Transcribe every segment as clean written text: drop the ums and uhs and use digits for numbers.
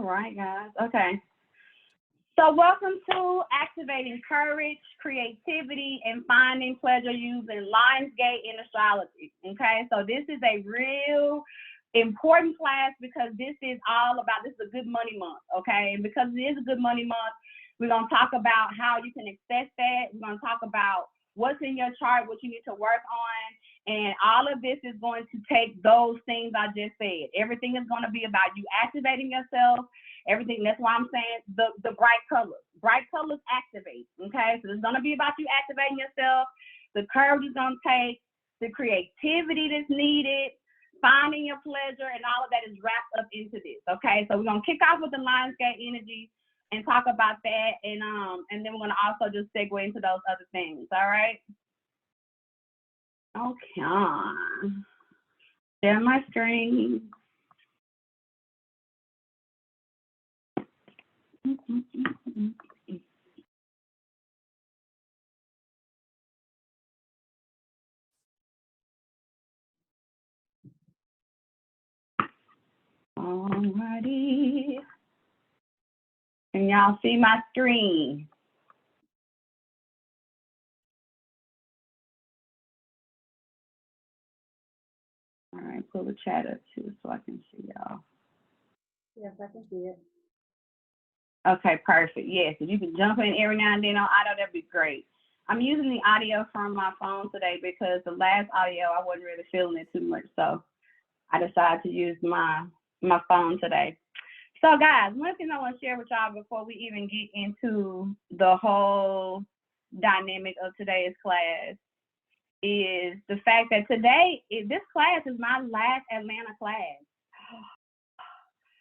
All right, guys. Okay. So welcome to Activating Courage, Creativity, and Finding Pleasure Using Lionsgate in Astrology. Okay, so this is a real important class because this is all about, this is a good money month, okay? And because it is a good money month, we're going to talk about how you can access that. We're going to talk about what's in your chart, what you need to work on. And all of this is going to take those things I just said. Everything is going to be about you activating yourself. Everything. That's why I'm saying the bright colors. Bright colors activate. Okay. So it's going to be about you activating yourself. The courage is going to take, the creativity that's needed, finding your pleasure, and all of that is wrapped up into this. Okay. So we're going to kick off with the Lionsgate energy and talk about that. And then we're going to also just segue into those other things. All right. Okay. Share my screen. Alrighty. Can y'all see my screen? All right, pull the chat up too so I can see y'all. Yes, I can see it. Okay, perfect. Yes, if you can jump in every now and then on audio, that'd be great. I'm using the audio from my phone today because the last audio, I wasn't really feeling it too much. So I decided to use my phone today. So guys, one thing I want to share with y'all before we even get into the whole dynamic of today's class is the fact that today, this class is my last Atlanta class.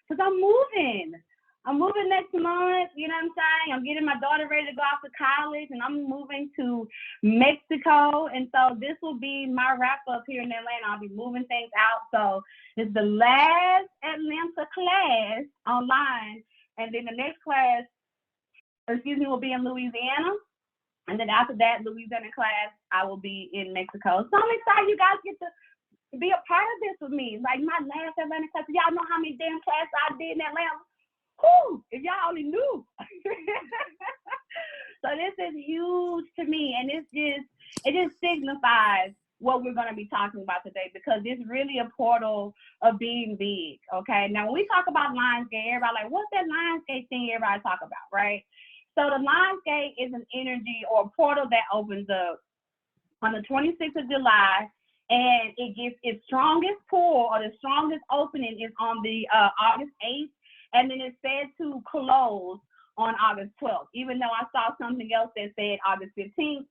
Because I'm moving. I'm moving next month, you know what I'm saying? I'm getting my daughter ready to go off to college, and I'm moving to Mexico. And so this will be my wrap up here in Atlanta. I'll be moving things out. So it's the last Atlanta class online. And then the next class, will be in Louisiana. And then after that, Louisiana class, I will be in Mexico. So I'm excited you guys get to be a part of this with me. Like my last Atlanta class, y'all know how many damn classes I did in Atlanta? Whew, if y'all only knew. So this is huge to me, and it just signifies what we're going to be talking about today, because it's really a portal of being big. Okay, now when we talk about Lionsgate, everybody like, what's that Lionsgate thing everybody talk about, right? So the Lionsgate is an energy or a portal that opens up on the 26th of July, and it gets its strongest pull, or the strongest opening is on the August 8th. And then it's said to close on August 12th, even though I saw something else that said August 15th.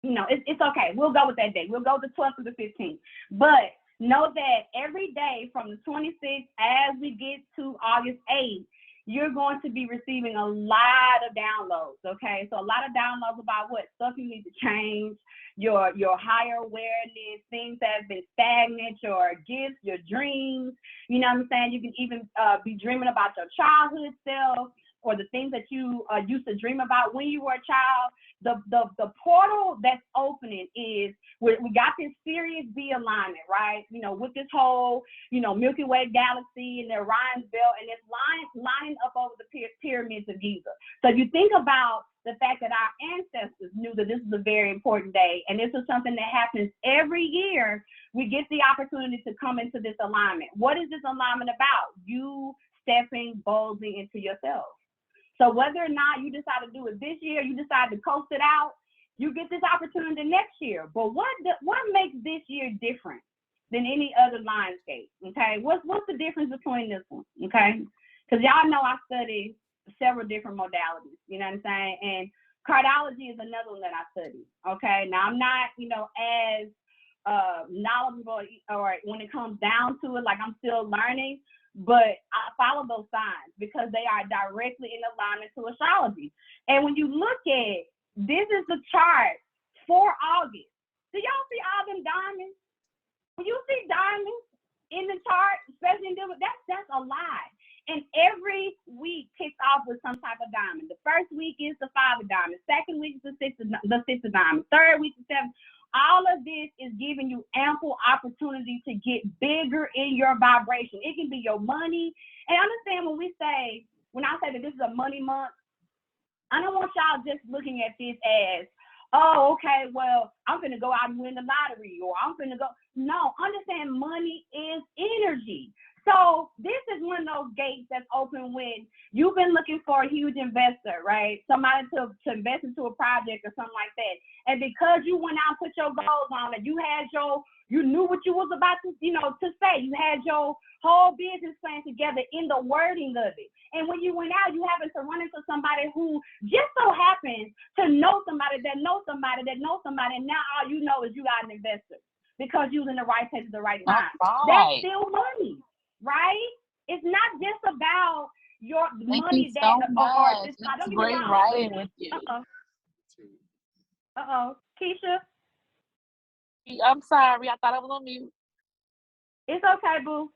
You know, it's okay. We'll go with that day. We'll go the 12th to the 15th. But know that every day from the 26th, as we get to August 8th, you're going to be receiving a lot of downloads, okay? So a lot of downloads about what stuff you need to change, your higher awareness, things that have been stagnant, your gifts, your dreams. You know what I'm saying? You can even be dreaming about your childhood self, or the things that you used to dream about when you were a child. The portal that's opening is, we got this Sirius B alignment, right? You know, with this whole, you know, Milky Way galaxy and the Orion's belt, and it's lining up over the Pyramids of Giza. So if you think about the fact that our ancestors knew that this is a very important day, and this is something that happens every year, we get the opportunity to come into this alignment. What is this alignment about? You stepping boldly into yourself. So whether or not you decide to do it this year, you decide to coast it out, you get this opportunity next year. But what makes this year different than any other Lionsgate? Okay, what's the difference between this one? Okay, because y'all know I study several different modalities. You know what I'm saying? And cardiology is another one that I study. Okay, now I'm not, you know, as knowledgeable, or when it comes down to it, like I'm still learning. But I follow those signs because they are directly in alignment to astrology. And when you look at, this is the chart for August. Do y'all see all them diamonds? When you see diamonds in the chart, especially in different, that's a lie. And every week kicks off with some type of diamond. The first week is the 5 of diamonds. Second week is the 6 of diamonds. Third week is 7. All of this is giving you ample opportunity to get bigger in your vibration. It can be your money. And understand when I say that this is a money month, I don't want y'all just looking at this as, oh, okay, well, I'm going to go out and win the lottery, or I'm going to go. No, understand money is energy. So this is one of those gates that's open when you've been looking for a huge investor, right? Somebody to invest into a project or something like that. And because you went out and put your goals on it, you knew what you was about to, to say. You had your whole business plan together in the wording of it. And when you went out, you happen to run into somebody who just so happens to know somebody that knows somebody that knows somebody. And now all you know is you got an investor because you was in the right place at the right time. Right. That's still money, right? It's not just about your Thank money you so much. This. It's great riding with you. Keisha? I'm sorry. I thought I was on mute. It's okay, boo.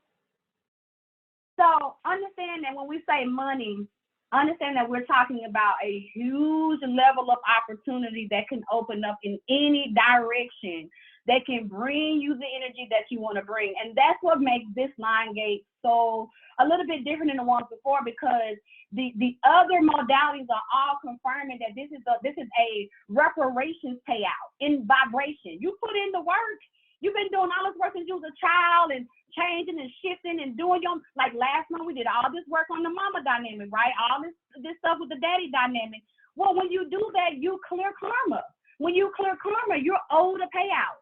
So understand that when we say money, understand that we're talking about a huge level of opportunity that can open up in any direction, that can bring you the energy that you want to bring. And that's what makes this line gate so a little bit different than the ones before, because the other modalities are all confirming that this is a reparations payout in vibration. You put in the work. You've been doing all this work since you was a child and changing and shifting and doing like last month we did all this work on the mama dynamic, right? All this stuff with the daddy dynamic. Well, when you do that, you clear karma. When you clear karma, you're owed a payout,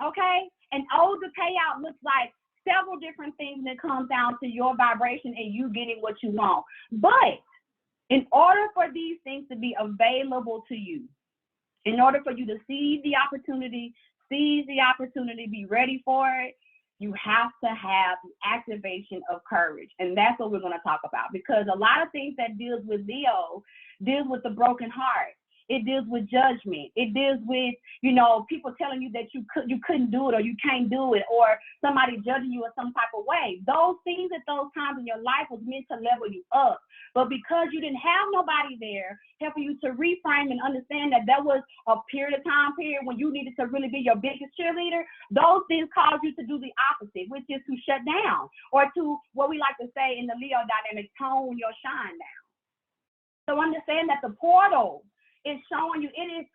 okay? And owed the payout looks like several different things that comes down to your vibration and you getting what you want. But in order for these things to be available to you, in order for you to seize the opportunity, be ready for it, you have to have the activation of courage. And that's what we're going to talk about, because a lot of things that deals with Leo deals with the broken heart. It deals with judgment. It deals with, people telling you that you couldn't do it or you can't do it, or somebody judging you in some type of way. Those things at those times in your life was meant to level you up. But because you didn't have nobody there helping you to reframe and understand that there was a period when you needed to really be your biggest cheerleader, those things caused you to do the opposite, which is to shut down, or to, what we like to say in the Leo dynamic, tone your shine down. So understand that the portal is showing you it's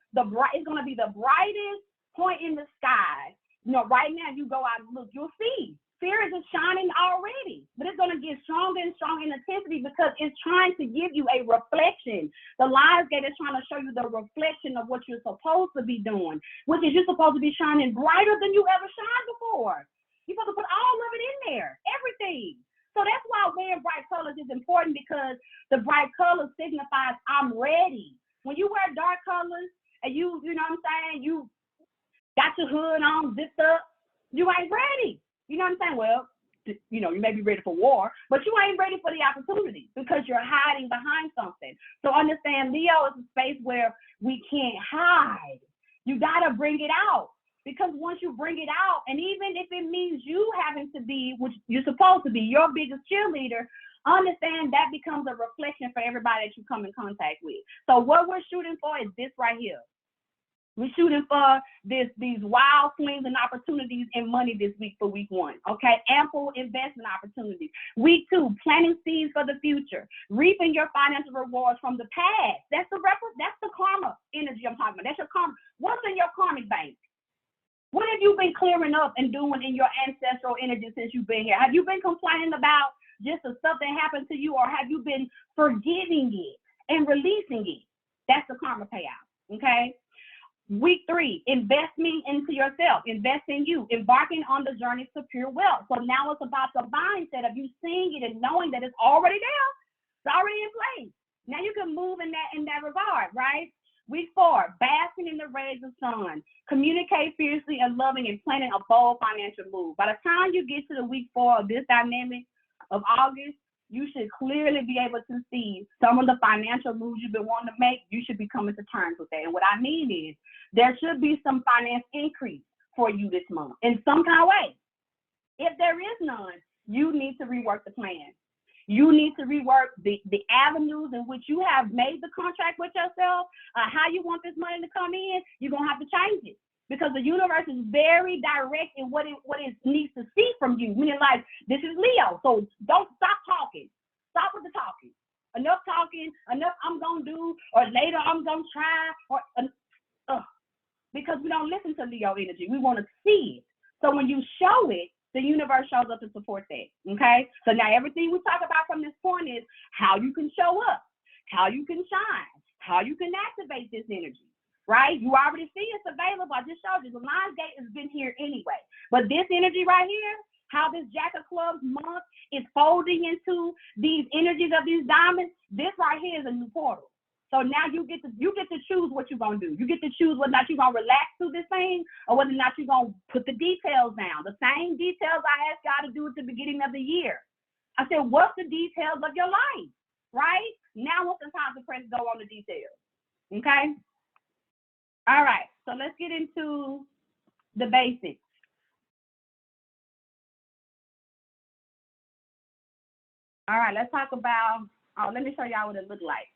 going to be the brightest point in the sky. Right now you go out and look, you'll see Sirius is shining already, but it's going to get stronger and stronger in intensity because it's trying to give you a reflection. The Lions Gate is trying to show you the reflection of what you're supposed to be doing, which is you're supposed to be shining brighter than you ever shined before. You're supposed to put all of it in there, everything. So that's why wearing bright colors is important, because the bright colors signifies I'm ready. When you wear dark colors and you know what I'm saying, you got your hood on, zipped up, you ain't ready. You know what I'm saying? Well, you may be ready for war, but you ain't ready for the opportunity because you're hiding behind something. So understand, Leo is a space where we can't hide. You got to bring it out, because once you bring it out, and even if it means you having to be, which you're supposed to be, your biggest cheerleader, understand that becomes a reflection for everybody that you come in contact with. So what we're shooting for is this right here. We're shooting for these wild swings and opportunities in money this week for week 1, okay? Ample investment opportunities. Week 2, planting seeds for the future, reaping your financial rewards from the past. That's the karma energy I'm talking about. That's your karma. What's in your karmic bank? What have you been clearing up and doing in your ancestral energy since you've been here? Have you been complaining about just the stuff that happened to you, or have you been forgiving it and releasing it? That's the karma payout, okay? Week 3, investing into yourself, invest in you, embarking on the journey to pure wealth. So now it's about the mindset of you seeing it and knowing that it's already there. It's already in place. Now you can move in that regard, right? Week 4, basking in the rays of sun, communicate fiercely and loving and planning a bold financial move. By the time you get to the week 4 of this dynamic of August, you should clearly be able to see some of the financial moves you've been wanting to make. You should be coming to terms with that. And what I mean is, there should be some finance increase for you this month in some kind of way. If there is none, you need to rework the plan. You need to rework the avenues in which you have made the contract with yourself, how you want this money to come in. You're going to have to change it because the universe is very direct in what it needs to see from you. Meaning like, this is Leo, so don't stop talking. Stop with the talking. Enough talking, enough I'm going to do, or later I'm going to try, or because we don't listen to Leo energy. We want to see it. So when you show it, the universe shows up to support that, okay? So now everything we talk about from this point is how you can show up, how you can shine, how you can activate this energy, right? You already see it's available. I just showed you. The Lions Gate has been here anyway. But this energy right here, how this Jack of Clubs month is folding into these energies of these diamonds, this right here is a new portal. So now you get to choose what you're going to do. You get to choose whether or not you're going to relax through this thing or whether or not you're going to put the details down. The same details I asked y'all to do at the beginning of the year. I said, what's the details of your life, right? Now what's the time to press go on the details, okay? All right, so let's get into the basics. All right, let's talk about, let me show y'all what it looked like.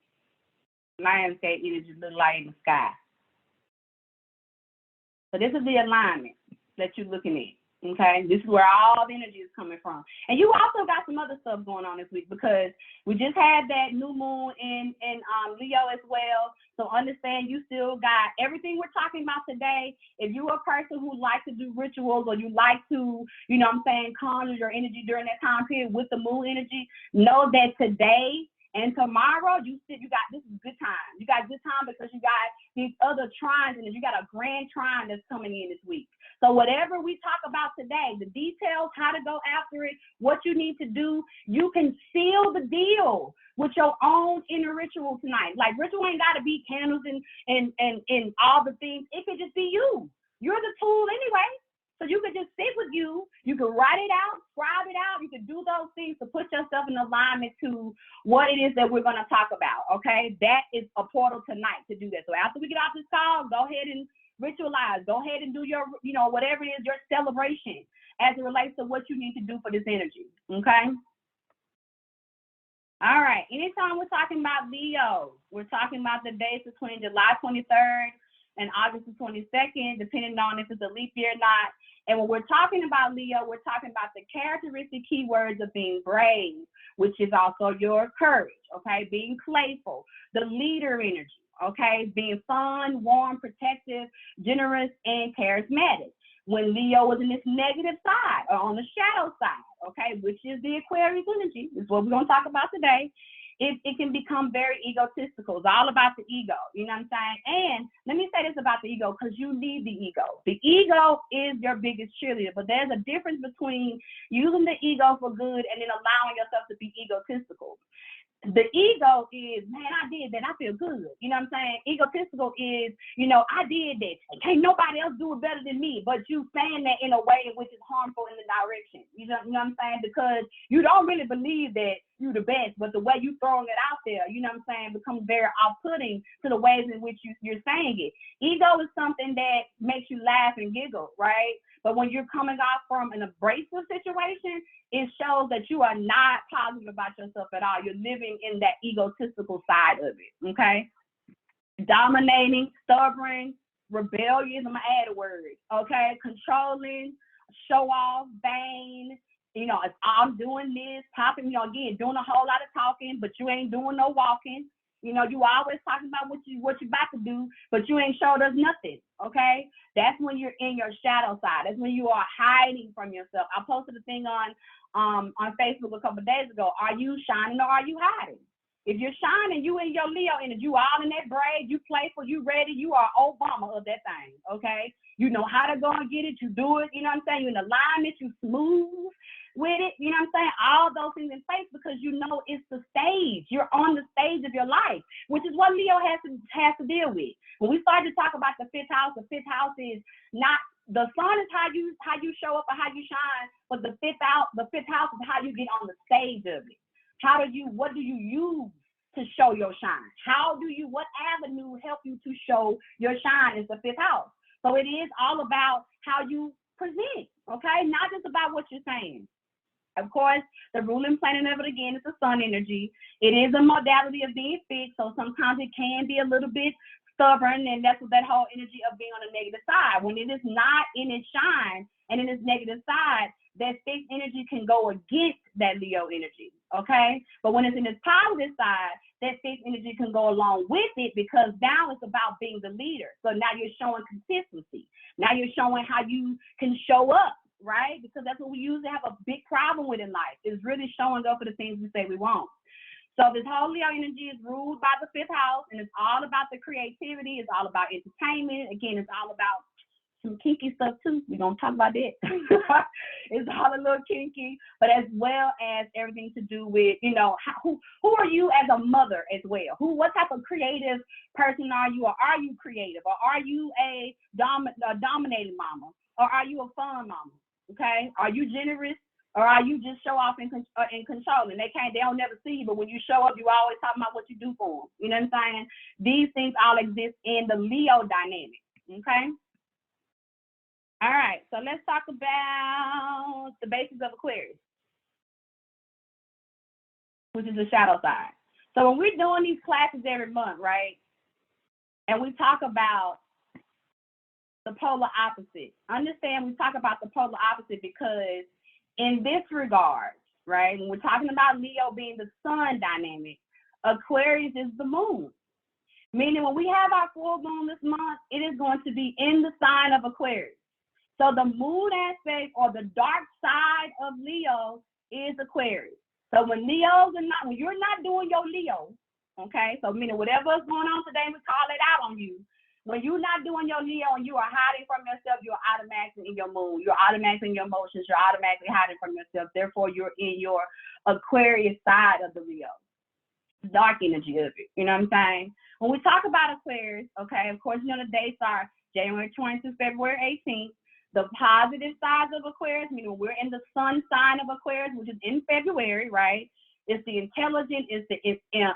Lionsgate energy look like in the sky. So this is the alignment that you're looking at, okay? This is where all the energy is coming from. And you also got some other stuff going on this week because we just had that new moon in Leo as well. So understand you still got everything we're talking about today. If you're a person who likes to do rituals or you like to, you know what I'm saying, conjure your energy during that time period with the moon energy, know that today and tomorrow, this is good time. You got good time because you got these other trines and you got a grand trine that's coming in this week. So whatever we talk about today, the details, how to go after it, what you need to do, you can seal the deal with your own inner ritual tonight. Like ritual ain't got to be candles and all the things. It could just be you. You're the tool anyway. So you could just sit with you could write it out, scribe it out, you could do those things to put yourself in alignment to what it is that we're going to talk about, okay? That is a portal tonight to do that. So after we get off this call, go ahead and ritualize, go ahead and do your, whatever it is, your celebration as it relates to what you need to do for this energy, okay? All right, anytime we're talking about Leo, we're talking about the dates between July 23rd and August the 22nd, depending on if it's a leap year or not. And when we're talking about Leo, we're talking about the characteristic keywords of being brave, which is also your courage, okay? Being playful, the leader energy, okay? Being fun, warm, protective, generous, and charismatic. When Leo is in this negative side or on the shadow side, okay, which is the Aquarius energy, is what we're going to talk about today. It can become very egotistical. It's all about the ego, you know what I'm saying? And let me say this about the ego, because you need the ego. The ego is your biggest cheerleader, but there's a difference between using the ego for good and then allowing yourself to be egotistical. The ego is, man, I did that. I feel good. You know what I'm saying? Egotistical is, I did that. Can't nobody else do it better than me. But you saying that in a way which is harmful in the direction. You know what I'm saying? Because you don't really believe that you're the best, but the way you throwing it out there, you know what I'm saying, becomes very off-putting to the ways in which you're saying it. Ego is something that makes you laugh and giggle, right? But when you're coming off from an abrasive situation, it shows that you are not positive about yourself at all. You're living in that egotistical side of it, okay? Dominating, stubborn, rebellious, I'm going to add a word, okay? Controlling, show off, vain, if I'm doing this, talking, again, doing a whole lot of talking, but you ain't doing no walking. You always talking about what you about to do, but you ain't showed us nothing, okay? That's when you're in your shadow side. That's when you are hiding from yourself. I posted a thing on Facebook a couple of days ago. Are you shining or are you hiding? If you're shining, you in your Leo energy, you all in that braid, you playful, you ready, you are Obama of that thing, okay? You know how to go and get it, you do it, you know what I'm saying? You in alignment, you smooth with it, you know what I'm saying? All those things in place because you know it's the stage. You're on the stage of your life, which is what Leo has to deal with. When we start to talk about the fifth house is not the sun is how you show up or how you shine, but the fifth house is how you get on the stage of it. What do you use to show your shine? What avenue help you to show your shine is the fifth house. So it is all about how you present, okay? Not just about what you're saying. Of course, the ruling planet of it again is the sun energy. It is a modality of being fixed, so sometimes it can be a little bit stubborn, and that's what that whole energy of being on the negative side. When it is not in its shine and in its negative side, that fixed energy can go against that Leo energy, okay? But when it's in its positive side, that fixed energy can go along with it, because now it's about being the leader. So now you're showing consistency. Now you're showing how you can show up, right? Because that's what we usually have a big problem with in life, is really showing up for the things we say we want. So this whole Leo energy is ruled by the 5th house, and it's all about the creativity. It's all about entertainment. Again, it's all about some kinky stuff too. We're going to talk about that. It's all a little kinky, but as well as everything to do with, you know, who are you as a mother as well? What type of creative person are you? Or are you creative? Or are you a dominating mama? Or are you a fun mama? Okay? Are you generous? Or are you just show off and controlling? They don't never see you, but when you show up, you always talking about what you do for them. You know what I'm saying? These things all exist in the Leo dynamic. Okay? All right, so let's talk about the basis of Aquarius, which is the shadow side. So when we're doing these classes every month, right, and we talk about the polar opposite, understand we talk about the polar opposite because in this regard, right, when we're talking about Leo being the sun dynamic, Aquarius is the moon. Meaning when we have our full moon this month, it is going to be in the sign of Aquarius. So the moon aspect, or the dark side of Leo, is Aquarius. So when you're not doing your Leo, okay, so meaning whatever's going on today, we call it out on you. When you're not doing your Leo and you are hiding from yourself, you're automatically in your moon. You're automatically in your emotions. You're automatically hiding from yourself. Therefore, you're in your Aquarius side of the Leo, dark energy of it. You know what I'm saying? When we talk about Aquarius, okay, of course, you know the dates are January 20th to February 18th. The positive sides of Aquarius, meaning we're in the sun sign of Aquarius, which is in February, right? It's the intelligent, it's the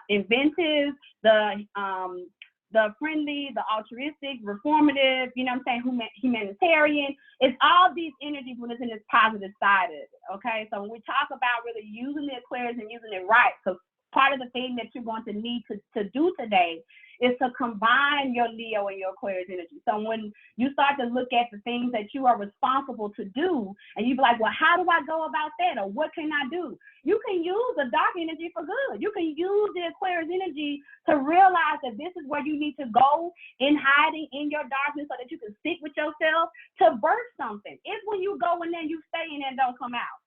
inventive, the friendly, the altruistic, reformative, you know what I'm saying, humanitarian. It's all these energies when it's in this positive side of it, okay? So when we talk about really using the Aquarius and using it right, so part of the thing that you're going to need to do today is to combine your Leo and your Aquarius energy. So when you start to look at the things that you are responsible to do, and you be like, well, how do I go about that? Or what can I do? You can use the dark energy for good. You can use the Aquarius energy to realize that this is where you need to go in hiding in your darkness so that you can sit with yourself to birth something. It's when you go in there, you stay in there and don't come out.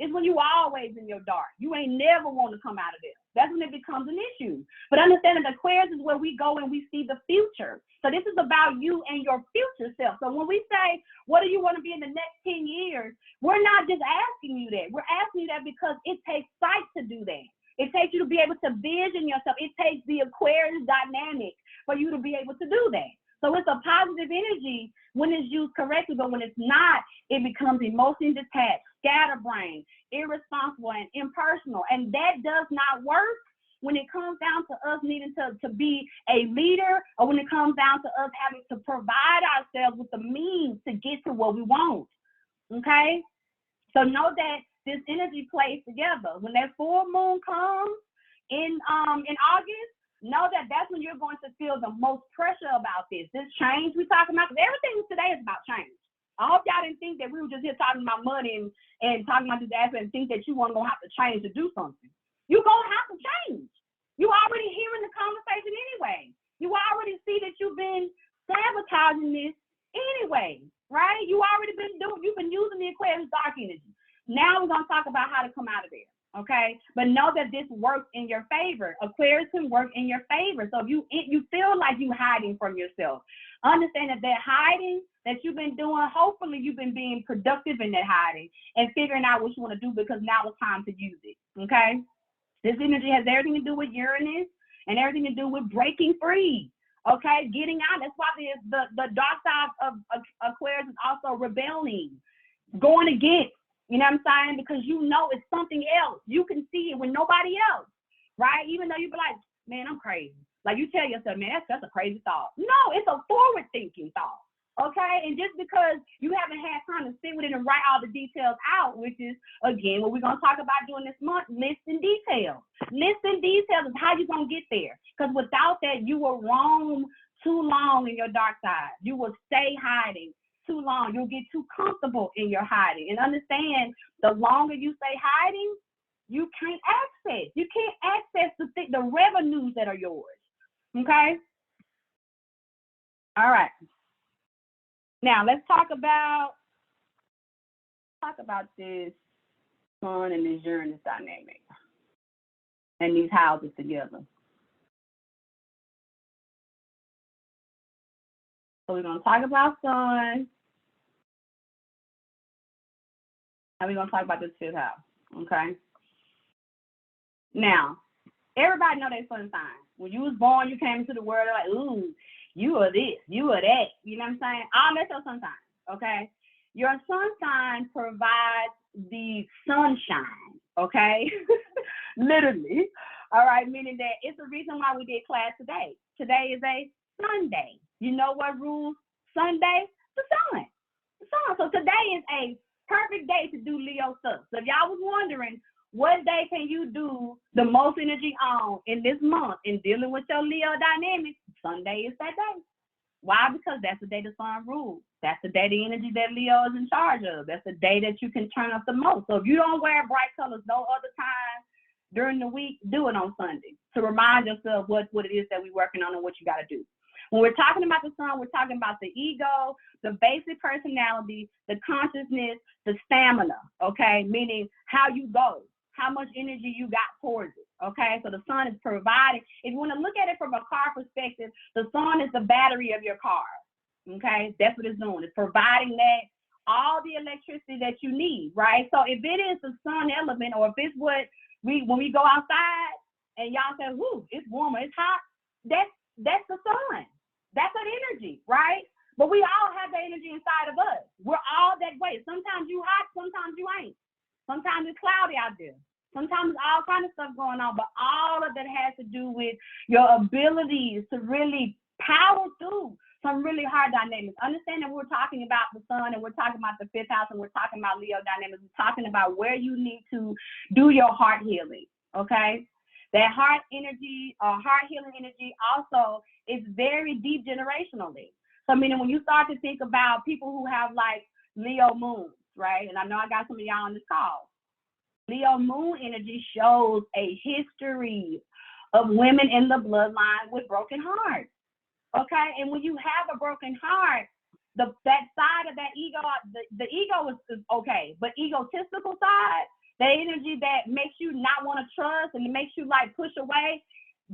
It's when you always in your dark. You ain't never want to come out of there. That's when it becomes an issue. But understand that Aquarius is where we go and we see the future. So this is about you and your future self. So when we say, what do you want to be in the next 10 years? We're not just asking you that. We're asking you that because it takes sight to do that. It takes you to be able to vision yourself. It takes the Aquarius dynamic for you to be able to do that. So it's a positive energy when it's used correctly, but when it's not, it becomes emotionally detached, scatterbrained, irresponsible, and impersonal. And that does not work when it comes down to us needing to be a leader, or when it comes down to us having to provide ourselves with the means to get to what we want, okay? So know that this energy plays together. When that full moon comes in August, know that that's when you're going to feel the most pressure about this change we're talking about, because everything today is about change. I hope y'all didn't think that we were just here talking about money and talking about this aspect and think that you weren't going to have to change to do something. You're going to have to change. You already hearing the conversation anyway. You already see that you've been sabotaging this anyway, right? You've been using the Aquarius dark energy. Now we're going to talk about how to come out of there. Okay, but know that this works in your favor. Aquarius can work in your favor. So if you feel like you're hiding from yourself, understand that hiding that you've been doing, hopefully you've been being productive in that hiding and figuring out what you want to do, because now it's time to use it. Okay, this energy has everything to do with Uranus and everything to do with breaking free. Okay, getting out. That's why the dark side of Aquarius is also rebelling, going against. You know what I'm saying? Because you know it's something else. You can see it when nobody else, right? Even though you be like, man, I'm crazy. Like you tell yourself, man, that's a crazy thought. No, it's a forward-thinking thought. Okay, and just because you haven't had time to sit with it and write all the details out, which is again what we're gonna talk about doing this month, listing details. Listing details is how you're gonna get there. Because without that, you will roam too long in your dark side. You will stay hiding too long. You'll get too comfortable in your hiding. And understand, the longer you stay hiding, you can't access. You can't access the revenues that are yours. Okay. All right. Now let's talk about this Sun and this Uranus dynamic and these houses together. So we're gonna talk about Sun, and we're gonna talk about this fifth house. Okay. Now, everybody know their sun sign. When you was born, you came into the world like, ooh, you are this, you are that. You know what I'm saying? All that's your sun sign, okay? Your sun sign provides the sunshine, okay? Literally. All right, meaning that it's the reason why we did class today. Today is a Sunday. You know what rules Sunday? The sun. The sun. So today is a perfect day to do Leo stuff. So if y'all was wondering, what day can you do the most energy on in this month in dealing with your Leo dynamics? Sunday is that day. Why? Because that's the day the sun rules. That's the day the energy that Leo is in charge of. That's the day that you can turn up the most. So if you don't wear bright colors no other time during the week, do it on Sunday to remind yourself what it is that we're working on and what you got to do. When we're talking about the sun, we're talking about the ego, the basic personality, the consciousness, the stamina, okay? Meaning how you go, how much energy you got towards it, okay? So the sun is providing. If you want to look at it from a car perspective, the sun is the battery of your car, okay? That's what it's doing. It's providing that, all the electricity that you need, right? So if it is the sun element, or if it's what when we go outside and y'all say, whoo, it's warmer, it's hot, that's the sun. That's an energy, right? But we all have that energy inside of us. We're all that way. Sometimes you hot, sometimes you ain't. Sometimes it's cloudy out there. Sometimes all kind of stuff going on, but all of that has to do with your abilities to really power through some really hard dynamics. Understand that we're talking about the sun and we're talking about the fifth house and we're talking about Leo dynamics. We're talking about where you need to do your heart healing, okay? That heart energy, heart healing energy also is very deep generationally. So meaning when you start to think about people who have like Leo moons, right? And I know I got some of y'all on this call. Leo moon energy shows a history of women in the bloodline with broken hearts, okay? And when you have a broken heart, that side of that ego, the ego is okay, but egotistical side, the energy that makes you not want to trust and it makes you like push away,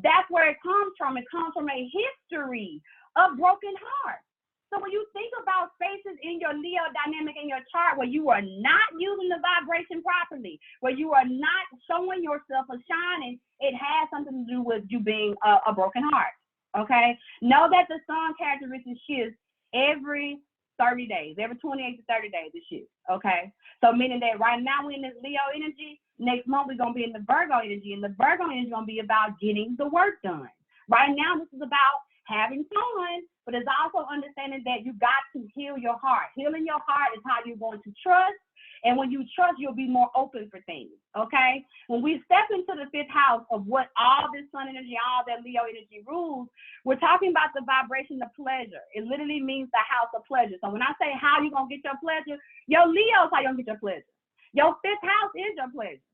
that's where it comes from. It comes from a history of broken hearts. So when you think about spaces in your Leo dynamic in your chart where you are not using the vibration properly, where you are not showing yourself or shining, it has something to do with you being a broken heart, okay? Know that the sun characteristics shifts every 30 days, every 28 to 30 days it shifts, okay? So meaning that right now we're in this Leo energy, next month we're going to be in the Virgo energy, and the Virgo energy is going to be about getting the work done. Right now this is about having fun, but it's also understanding that you got to heal your heart. Healing your heart is how you're going to trust, and when you trust, you'll be more open for things, okay? When we step into the fifth house of what all this sun energy, all that Leo energy rules, we're talking about the vibration of pleasure. It literally means the house of pleasure. So when I say how you going to get your pleasure, your Leo's how you're going to get your pleasure. Your fifth house is your pleasure.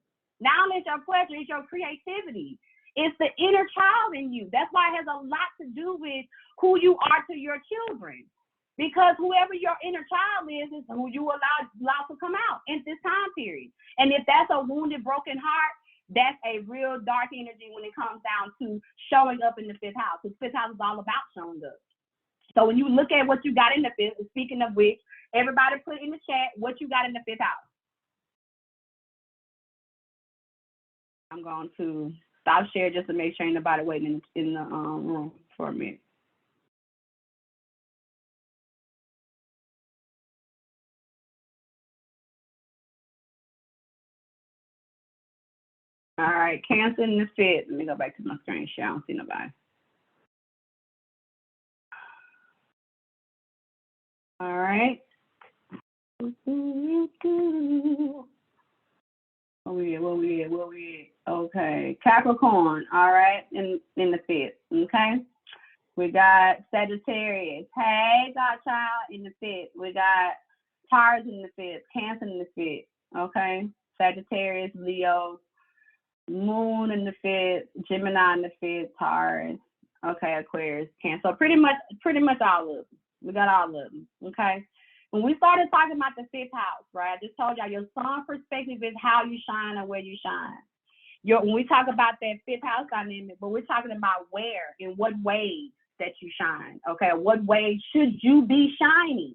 Not only is your pleasure, it's your creativity. It's the inner child in you. That's why it has a lot to do with who you are to your children. Because whoever your inner child is who you allow to come out in this time period. And if that's a wounded, broken heart, that's a real dark energy when it comes down to showing up in the fifth house. Because fifth house is all about showing up. So when you look at what you got in the fifth, speaking of which, everybody put in the chat what you got in the fifth house. I'm going to stop sharing just to make sure ain't nobody waiting in the room for a minute. All right, Cancer in the fifth. Let me go back to my screen share. I don't see nobody. right. Where we at? Okay. Capricorn, all right, in the fifth, okay? We got Sagittarius. Hey, Godchild, in the fifth. We got Taurus in the fifth, Cancer in the fifth, okay? Sagittarius, Leo, Moon in the fifth, Gemini in the fifth, Taurus, okay, Aquarius, Cancer. So pretty much all of them. We got all of them, okay? When we started talking about the fifth house, right, I just told y'all your sun perspective is how you shine and where you shine. When we talk about that fifth house dynamic, but we're talking about where, in what ways that you shine, okay? What ways should you be shining?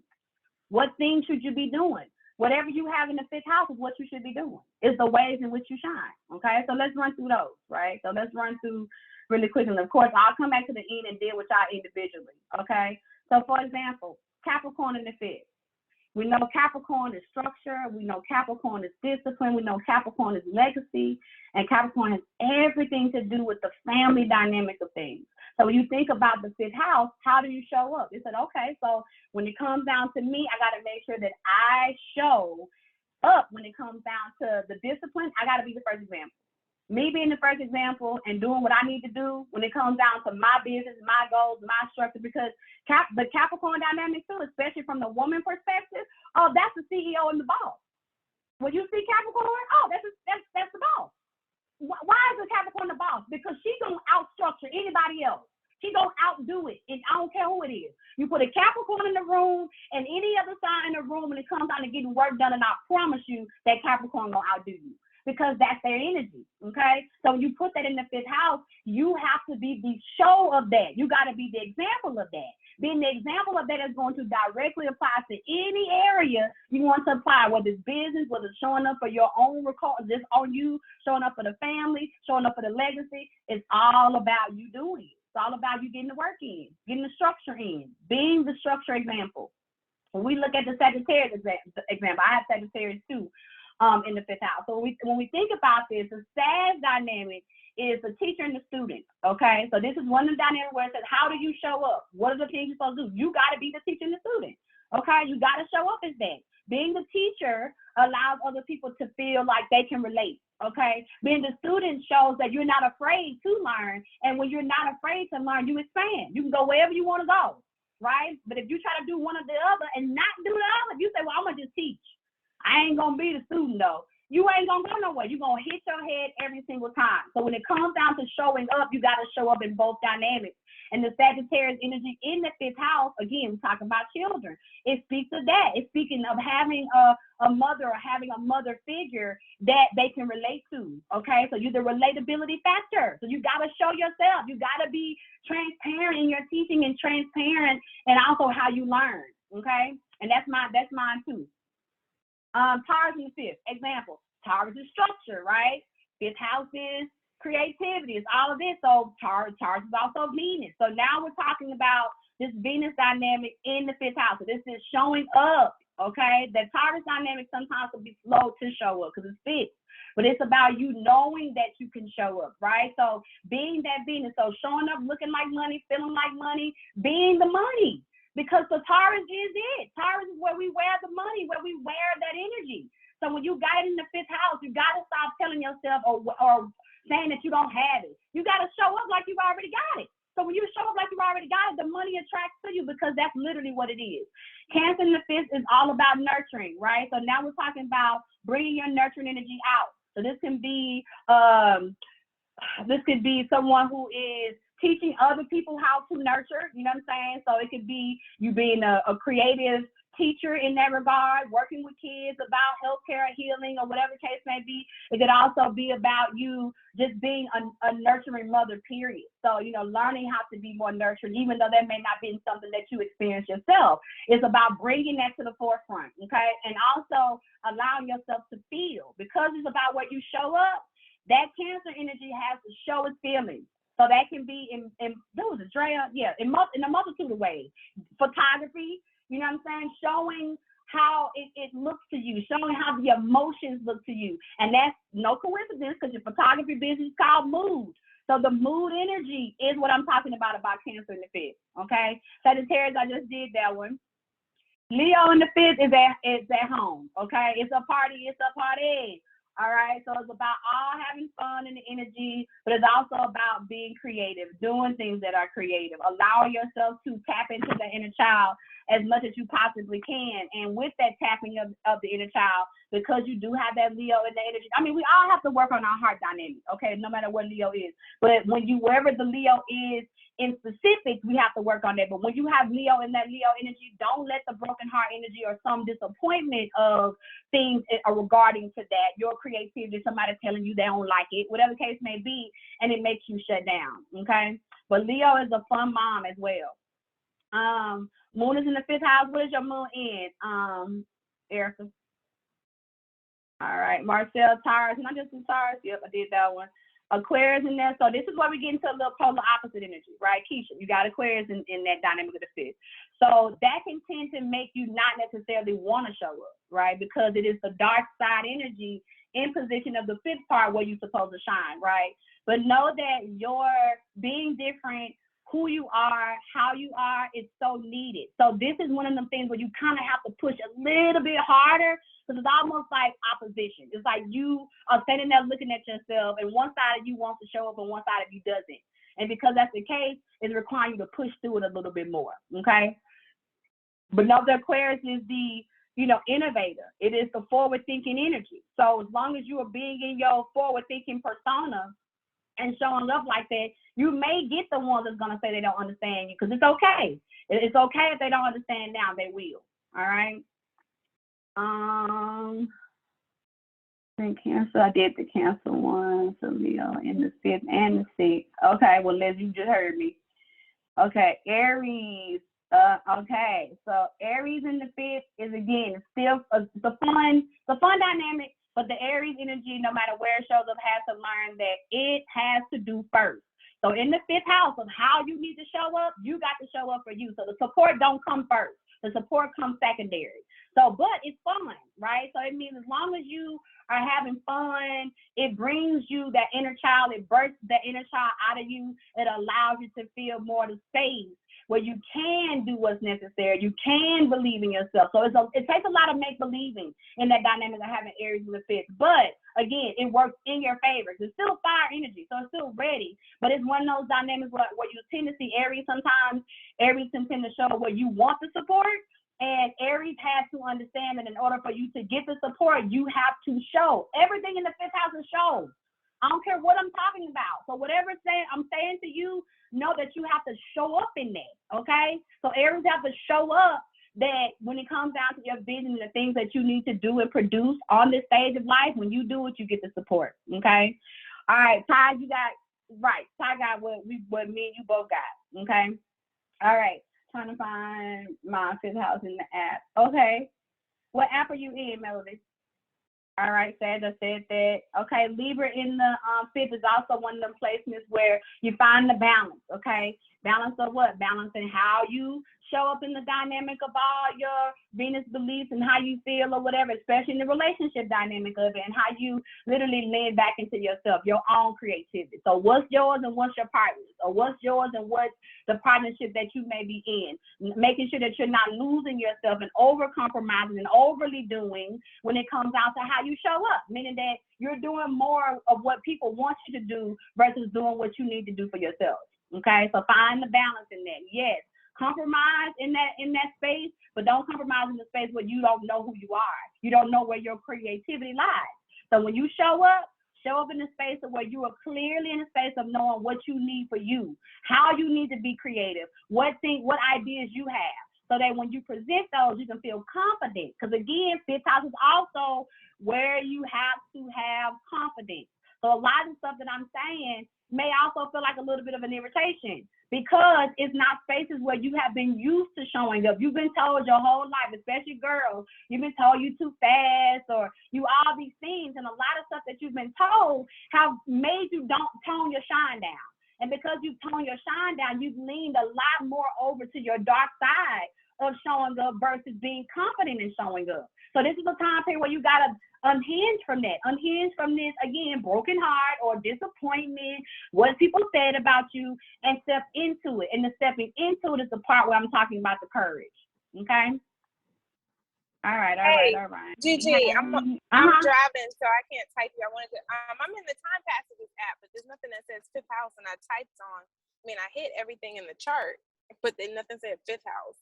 What things should you be doing? Whatever you have in the fifth house is what you should be doing. It's the ways in which you shine, okay? So let's run through those, right? So let's run through really quickly. Of course, I'll come back to the end and deal with y'all individually, okay? So for example, Capricorn in the fifth. We know Capricorn is structure. We know Capricorn is discipline. We know Capricorn is legacy. And Capricorn has everything to do with the family dynamic of things. So when you think about the fifth house, how do you show up? You said, okay, so when it comes down to me, I got to make sure that I show up when it comes down to the discipline. I got to be the first example. Me being the first example and doing what I need to do when it comes down to my business, my goals, my structure, because the Capricorn dynamic too, especially from the woman perspective, oh, that's the CEO and the boss. When you see Capricorn, oh, that's the boss. Why is the Capricorn the boss? Because she's going to outstructure anybody else. She's going to outdo it, and I don't care who it is. You put a Capricorn in the room and any other sign in the room when it comes down to getting work done, and I promise you that Capricorn going to outdo you. Because that's their energy, okay? So when you put that in the fifth house, you have to be the show of that. You got to be the example of that. Being the example of that is going to directly apply to any area you want to apply, whether it's business, whether it's showing up for your own record, just on you, showing up for the family, showing up for the legacy. It's all about you doing it. It's all about you getting the work in, getting the structure in, being the structure example. When we look at the Sagittarius example, I have Sagittarius too. In the fifth house. So when we think about this, the Sag dynamic is the teacher and the student, okay? So this is one of the dynamics where it says, how do you show up? What are the things you're supposed to do? You got to be the teacher and the student, okay? You got to show up as that. Being the teacher allows other people to feel like they can relate, okay? Being the student shows that you're not afraid to learn, and when you're not afraid to learn, you expand. You can go wherever you want to go, right? But if you try to do one or the other and not do the other, you say, well, I'm going to just teach. I ain't going to be the student, though. You ain't going to go nowhere. You're going to hit your head every single time. So when it comes down to showing up, you got to show up in both dynamics. And the Sagittarius energy in the fifth house, again, we're talking about children. It speaks of that. It's speaking of having a mother or having a mother figure that they can relate to, okay? So you're the relatability factor. So you got to show yourself. You got to be transparent in your teaching and transparent and also how you learn, okay? And that's mine too. Taurus in the fifth, example, Taurus is structure, right? Fifth house is creativity, it's all of this. So Taurus is also Venus. So now we're talking about this Venus dynamic in the fifth house. So this is showing up, okay? The Taurus dynamic sometimes will be slow to show up because it's fixed. But it's about you knowing that you can show up, right? So being that Venus, so showing up, looking like money, feeling like money, being the money. Because the Taurus is it. Taurus is where we wear the money, where we wear that energy. So when you got it in the fifth house, you got to stop telling yourself or saying that you don't have it. You got to show up like you've already got it. So when you show up like you've already got it, the money attracts to you because that's literally what it is. Cancer in the fifth is all about nurturing, right? So now we're talking about bringing your nurturing energy out. So this can be someone who is teaching other people how to nurture, you know what I'm saying? So it could be you being a creative teacher in that regard, working with kids about healthcare, healing, or whatever the case may be. It could also be about you just being a nurturing mother, period. So, learning how to be more nurturing, even though that may not be something that you experience yourself. It's about bringing that to the forefront, okay? And also allowing yourself to feel. Because it's about where you show up, that Cancer energy has to show its feelings. So that can be in a multitude of ways. Photography, you know what I'm saying? Showing how it looks to you, showing how the emotions look to you. And that's no coincidence because your photography business is called mood. So the mood energy is what I'm talking about Cancer in the fifth, okay? Sagittarius, I just did that one. Leo in the fifth is at home, okay? It's a party. All right, so it's about all having fun and the energy, but it's also about being creative, doing things that are creative, allowing yourself to tap into the inner child as much as you possibly can. And with that tapping of the inner child, because you do have that Leo in the energy, I mean, we all have to work on our heart dynamic, okay, no matter what Leo is. But wherever the Leo is in specifics, we have to work on that. But when you have Leo in that Leo energy, don't let the broken heart energy or some disappointment of things regarding to that, your creativity, somebody telling you they don't like it, whatever the case may be, and it makes you shut down, okay? But Leo is a fun mom as well. Moon is in the fifth house. What is your moon in, Erica? All right, Marcel, Taurus, not just in Taurus. Yep, I did that one. Aquarius in there. So this is where we get into a little polar opposite energy, right? Keisha, you got Aquarius in that dynamic of the fifth. So that can tend to make you not necessarily want to show up, right? Because it is the dark side energy in position of the fifth part where you're supposed to shine, right? But know that your being different, who you are, how you are, is so needed. So this is one of them things where you kind of have to push a little bit harder, because it's almost like opposition. It's like you are standing there looking at yourself, and one side of you wants to show up and one side of you doesn't. And because that's the case, it's requiring you to push through it a little bit more, okay? But know the Aquarius is the, innovator. It is the forward-thinking energy. So as long as you are being in your forward-thinking persona and showing up like that, you may get the ones that's going to say they don't understand you, because it's okay. It's okay if they don't understand now, they will, all right? Cancer, I did the Cancer one, so Leo in the fifth and the sixth. Okay, well, Liz, you just heard me. Okay, Aries. Okay, so Aries in the fifth is, again, still the fun dynamic, but the Aries energy, no matter where it shows up, has to learn that it has to do first. So in the fifth house of how you need to show up, you got to show up for you. So the support don't come first. The support comes secondary. So, but it's fun, right? So it means as long as you are having fun, it brings you that inner child, it bursts that inner child out of you. It allows you to feel more the space where you can do what's necessary. You can believe in yourself. So it takes a lot of make-believing in that dynamic of having Aries in the fifth. But again, it works in your favor. It's still fire energy, so it's still ready. But it's one of those dynamics where you tend to see Aries sometimes. Aries can tend to show where you want the support. And Aries has to understand that in order for you to get the support, you have to show. Everything in the fifth house is shows. I don't care what I'm talking about. So whatever I'm saying to you, know that you have to show up in that, okay? So Aries have to show up that when it comes down to your vision and the things that you need to do and produce on this stage of life, when you do it, you get the support, okay? All right, Ty, Ty got what me and you both got, okay? All right, trying to find my fifth house in the app. Okay, what app are you in, Melody? All right, Sandra said that. Okay, Libra in the fifth is also one of them placements where you find the balance, okay? Balance of what? Balancing how you show up in the dynamic of all your Venus beliefs and how you feel or whatever, especially in the relationship dynamic of it, and how you literally lean back into yourself, your own creativity. So what's yours and what's your partner's, or what's yours and what's the partnership that you may be in, making sure that you're not losing yourself and over-compromising and overly doing when it comes down to how you show up, meaning that you're doing more of what people want you to do versus doing what you need to do for yourself. Okay, so find the balance in that. Yes, compromise in that space, but don't compromise in the space where you don't know who you are. You don't know where your creativity lies. So when you show up in the space of where you are clearly in the space of knowing what you need for you, how you need to be creative, what ideas you have, so that when you present those, you can feel confident. Because again, fifth house is also where you have to have confidence. So a lot of the stuff that I'm saying may also feel like a little bit of an irritation, because it's not spaces where you have been used to showing up. You've been told your whole life, especially girls, you've been told you too fast, or you all these things, and a lot of stuff that you've been told have made you don't tone your shine down. And because you've toned your shine down, you've leaned a lot more over to your dark side of showing up versus being confident in showing up. So this is a time period where you gotta unhinge from that. Unhinge from this, again, broken heart or disappointment, what people said about you, and step into it. And the stepping into it is the part where I'm talking about the courage, okay? All right. Hey, All right. Gigi, I'm driving, so I can't type you. I wanted to. I'm in the time passages app, but there's nothing that says fifth house, and I typed on. I mean, I hit everything in the chart, but then nothing said fifth house.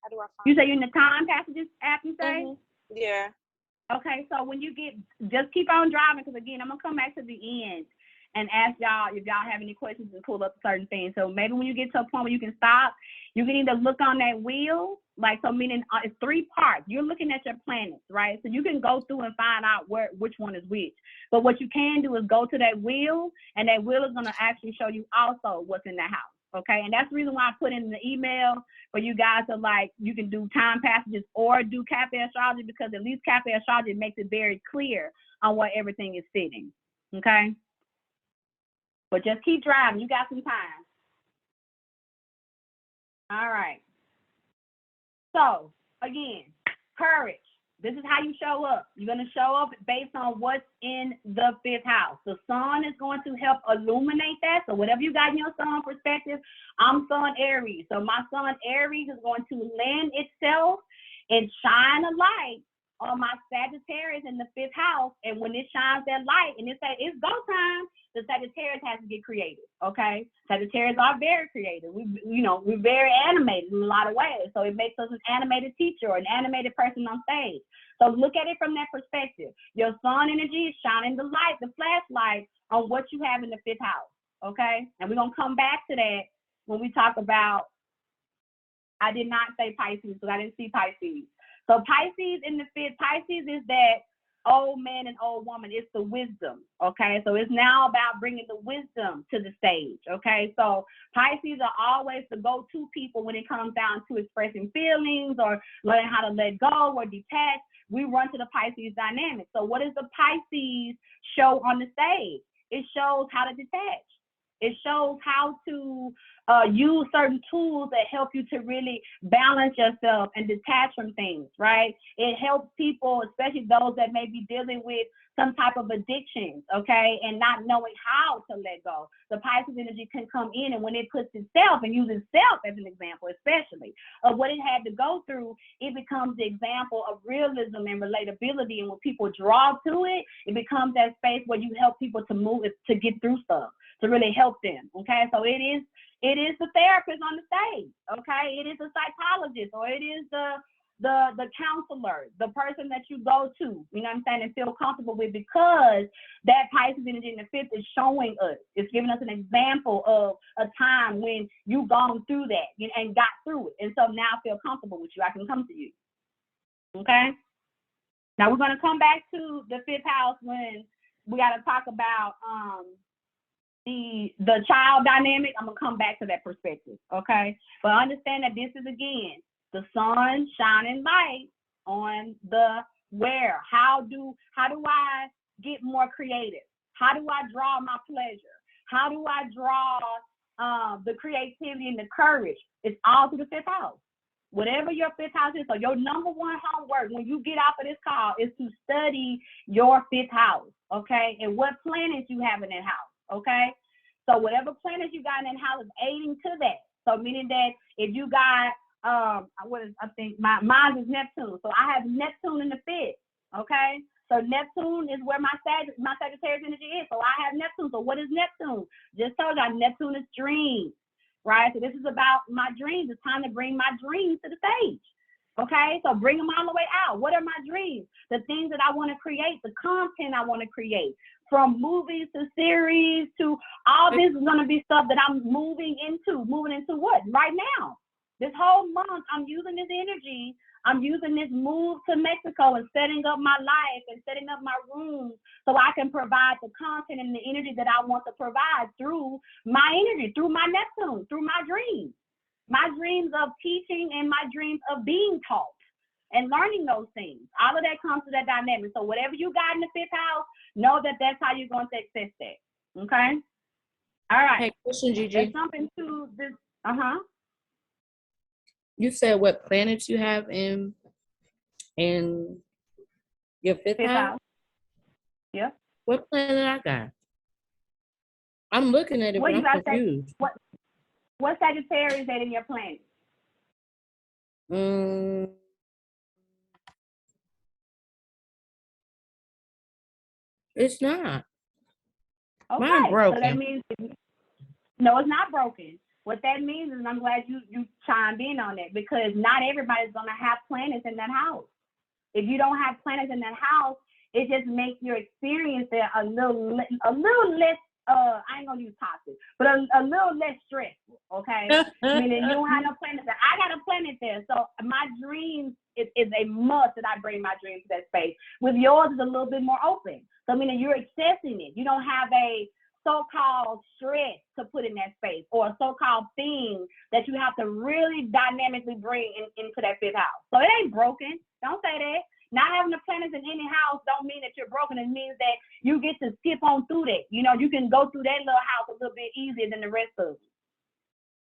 How do I find? You say you're in the time passages app. You say? Mm-hmm. Yeah. Okay. So when you get, just keep on driving, because again, I'm gonna come back to the end and ask y'all if y'all have any questions and pull up certain things. So maybe when you get to a point where you can stop, you can either look on that wheel, like, so meaning it's 3 parts. You're looking at your planets, right? So you can go through and find out which one is which. But what you can do is go to that wheel, and that wheel is gonna actually show you also what's in the house. Okay, and that's the reason why I put in the email for you guys to, like, you can do time passages or do Cafe Astrology, because at least Cafe Astrology makes it very clear on what everything is fitting. Okay. But just keep driving. You got some time. All right. So, again, courage. This is how you show up. You're going to show up based on what's in the 5th house. The sun is going to help illuminate that. So whatever you got in your sun perspective, I'm Sun Aries. So my Sun Aries is going to lend itself and shine a light on my Sagittarius in the 5th house. And when it shines that light and it's go time, the Sagittarius has to get creative, okay? Sagittarius are very creative. We're very animated in a lot of ways. So it makes us an animated teacher or an animated person on stage. So look at it from that perspective. Your sun energy is shining the light, the flashlight on what you have in the 5th house, okay? And we're gonna come back to that when we talk about, I did not say Pisces, because I didn't see Pisces. So Pisces in the 5th, Pisces is that old man and old woman. It's the wisdom, okay? So it's now about bringing the wisdom to the stage, okay? So Pisces are always the go-to people when it comes down to expressing feelings or learning how to let go or detach. We run to the Pisces dynamic. So what does the Pisces show on the stage? It shows how to detach. It shows how to use certain tools that help you to really balance yourself and detach from things, right? It helps people, especially those that may be dealing with some type of addiction, okay, and not knowing how to let go. The Pisces energy can come in, and when it puts itself and uses self as an example, especially of what it had to go through, it becomes the example of realism and relatability. And when people draw to it, it becomes that space where you help people to move, to get through stuff, to really help them, okay? So it is the therapist on the stage, okay? It is a psychologist, or it is the counselor, the person that you go to, you know what I'm saying, and feel comfortable with, because that Pisces energy in the 5th is showing us, it's giving us an example of a time when you've gone through that and got through it. And so now I feel comfortable with you. I can come to you, okay? Now we're going to come back to the 5th house when we got to talk about the child dynamic. I'm going to come back to that perspective, okay? But understand that this is, again, the sun shining light on the where. How do I get more creative? How do I draw my pleasure? How do I draw the creativity and the courage? It's all through the 5th house. Whatever your 5th house is, so your number one homework when you get off of this call is to study your 5th house, okay? And what planets you have in that house, okay? So whatever planets you got in that house is aiding to that. So meaning that if you got I think mine is Neptune. So I have Neptune in the 5th, okay? So Neptune is where my Sagittarius energy is. So I have Neptune. So what is Neptune? Just told you, Neptune is dreams, right? So this is about my dreams. It's time to bring my dreams to the stage, okay? So bring them all the way out. What are my dreams? The things that I want to create, the content I want to create, from movies to series to all this is going to be stuff that I'm moving into what? Right now. This whole month, I'm using this energy. I'm using this move to Mexico and setting up my life and setting up my room so I can provide the content and the energy that I want to provide through my energy, through my Neptune, through my dreams of teaching and my dreams of being taught and learning those things. All of that comes to that dynamic. So whatever you got in the 5th house, know that that's how you're going to access that. Okay? All right. Hey, question, Gigi. Let's jump into this. You said what planets you have in your 5th house? Yeah. What planet I got? I'm looking at it, but I'm confused. What Sagittarius is that in your planet? It's not. Okay, Mine broken. so that means no, it's not broken. What that means is, and I'm glad you chimed in on it, because not everybody's gonna have planets in that house. If you don't have planets in that house, it just makes your experience there a little less. I ain't gonna use toxic, but a little less stressful. Okay, meaning you don't have no planet there. I got a planet there, so my dreams is a must that I bring my dreams to that space. With yours, is a little bit more open. So meaning you're accessing it. You don't have a so-called stress to put in that space, or a so-called thing that you have to really dynamically bring into that fifth house. So it ain't broken. Don't say that. Not having the planets in any house don't mean that you're broken. It means that you get to skip on through that. You know, you can go through that little house a little bit easier than the rest of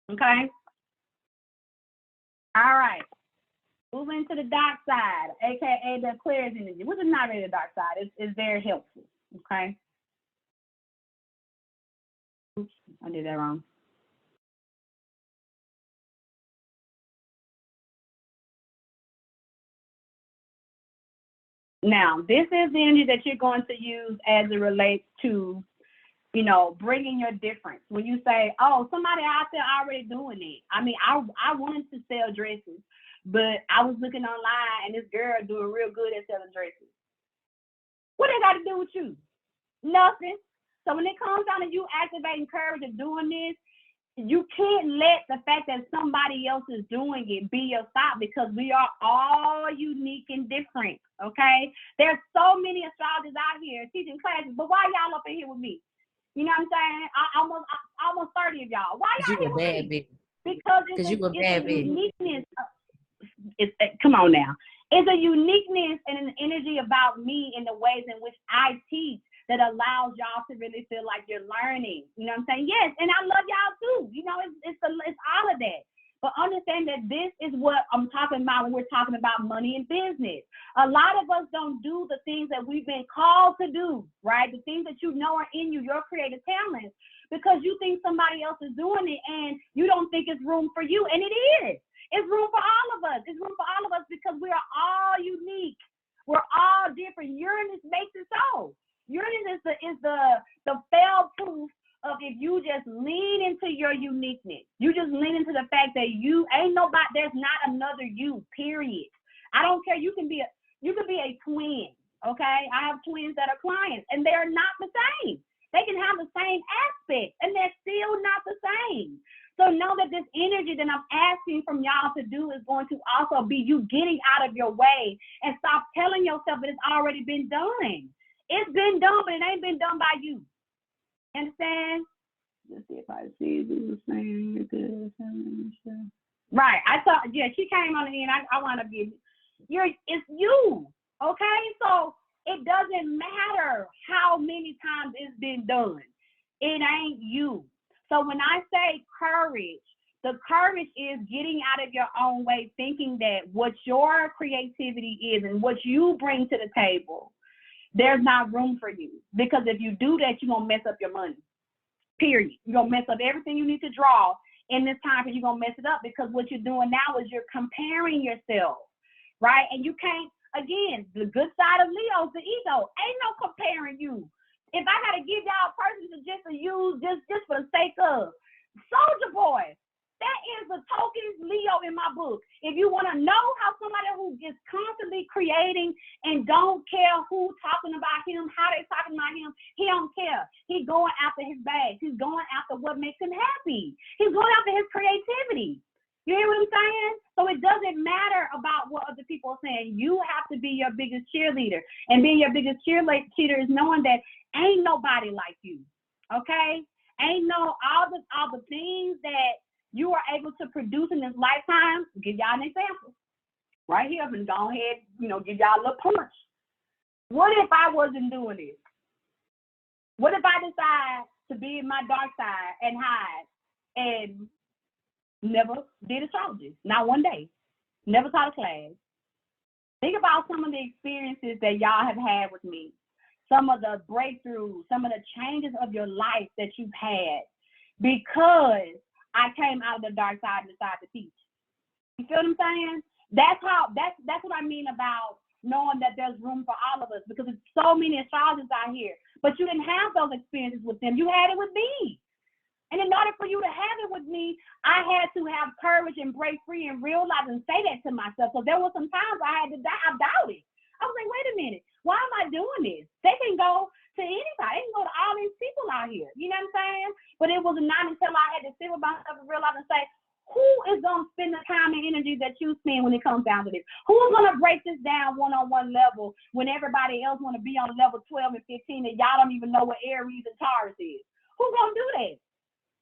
them. Okay? All right. Moving to the dark side, aka the Aquarius energy, which is not really the dark side. It's very helpful. Okay? Oops, I did that wrong. Now, this is the energy that you're going to use as it relates to, you know, bringing your difference. When you say, oh, somebody out there already doing it. I mean, I wanted to sell dresses, but I was looking online and this girl doing real good at selling dresses. What they got to do with you? Nothing. So when it comes down to you activating courage and doing this, you can't let the fact that somebody else is doing it be your stop, because we are all unique and different, okay? There's so many astrologers out here teaching classes, but why y'all up in here with me? You know what I'm saying? Almost 30 of y'all. Why y'all here with me? Because it's a uniqueness. Come on now. It's a uniqueness and an energy about me in the ways in which I teach that allows y'all to really feel like you're learning. You know what I'm saying? Yes, and I love y'all too. You know, it's all of that. But understand that this is what I'm talking about when we're talking about money and business. A lot of us don't do the things that we've been called to do, right? The things that you know are in you, your creative talents, because you think somebody else is doing it and you don't think it's room for you, and it is. It's room for all of us. It's room for all of us because we are all unique. We're all different. Uranus makes it so. Uranus is the fail proof of if you just lean into your uniqueness. You just lean into the fact that you ain't nobody, there's not another you, period. I don't care. You can be a twin, okay? I have twins that are clients and they're not the same. They can have the same aspects and they're still not the same. So know that this energy that I'm asking from y'all to do is going to also be you getting out of your way and stop telling yourself that it's already been done. It's been done, but it ain't been done by you. Understand? Let's see if I see this saying. Right. I thought, yeah, she came on the end. I want to be, it's you. Okay? So it doesn't matter how many times it's been done. It ain't you. So when I say courage, the courage is getting out of your own way, thinking that what your creativity is and what you bring to the table, there's not room for you. Because if you do that, you're going to mess up your money. Period. You're going to mess up everything you need to draw in this time, and you're going to mess it up because what you're doing now is you're comparing yourself, right? And you can't, again, the good side of Leo is the ego. Ain't no comparing you. If I got to give y'all a person to use just for the sake of, Soldier Boy, that is the token Leo in my book. If you want to know how somebody who is constantly creating and don't care who talking about him, how they talking about him, he don't care. He's going after his bag. He's going after what makes him happy. He's going after his creativity. You hear what I'm saying? So it doesn't matter about what other people are saying. You have to be your biggest cheerleader. And being your biggest cheerleader is knowing that ain't nobody like you. Okay? Ain't no all the things that you are able to produce in this lifetime. Give y'all an example. Right here, I'm going to go ahead, give y'all a little punch. What if I wasn't doing this? What if I decide to be in my dark side and hide and never did astrology? Not one day. Never taught a class. Think about some of the experiences that y'all have had with me. Some of the breakthroughs, some of the changes of your life that you've had because I came out of the dark side and decided to teach. You feel what I'm saying? That's what I mean about knowing that there's room for all of us, because there's so many astrologers out here. But you didn't have those experiences with them. You had it with me. And in order for you to have it with me, I had to have courage and break free and realize and say that to myself. So there were some times I had to I doubted. I was like, wait a minute, why am I doing this? They can go to anybody. They can go to all these people out here. You know what I'm saying? But it was not until I had to sit with myself and realize and say, who is going to spend the time and energy that you spend when it comes down to this? Who is going to break this down one-on-one level when everybody else want to be on level 12 and 15 and y'all don't even know what Aries and Taurus is? Who's going to do that?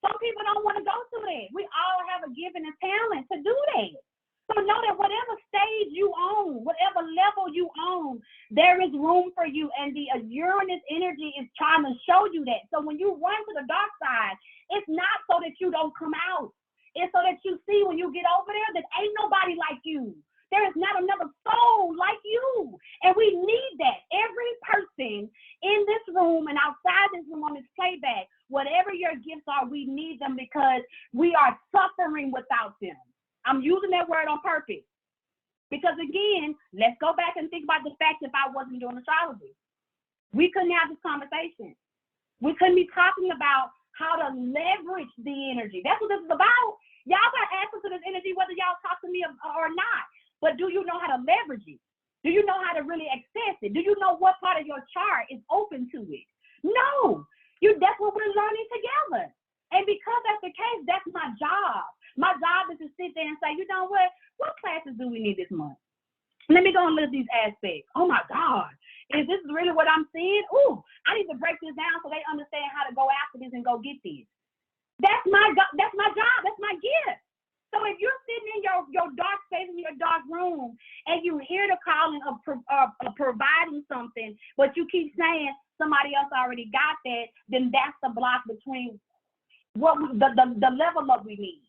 Some people don't want to go through that. We all have a given and talent to do that. So know that whatever stage you own, whatever level you own, there is room for you. And the Uranus energy is trying to show you that. So when you run to the dark side, it's not so that you don't come out. It's so that you see when you get over there that ain't nobody like you. There is not another soul like you. And we need that. Every person in this room and outside this room on this playback, whatever your gifts are, we need them because we are suffering without them. I'm using that word on purpose. Because again, let's go back and think about the fact if I wasn't doing astrology. We couldn't have this conversation. We couldn't be talking about how to leverage the energy. That's what this is about. Y'all got access to this energy whether y'all talk to me or not. But do you know how to leverage it? Do you know how to really access it? Do you know what part of your chart is open to it? No. That's what we're learning together. And because that's the case, that's my job. My job is to sit there and say, you know what classes do we need this month? Let me go and list these aspects. Oh my God. Is this really what I'm seeing? Ooh, I need to break this down so they understand how to go after this and go get this. That's my job. That's my gift. So if you're sitting in your dark space in your dark room and you hear the calling of providing something, but you keep saying somebody else already got that, then that's the block between what the level up we need.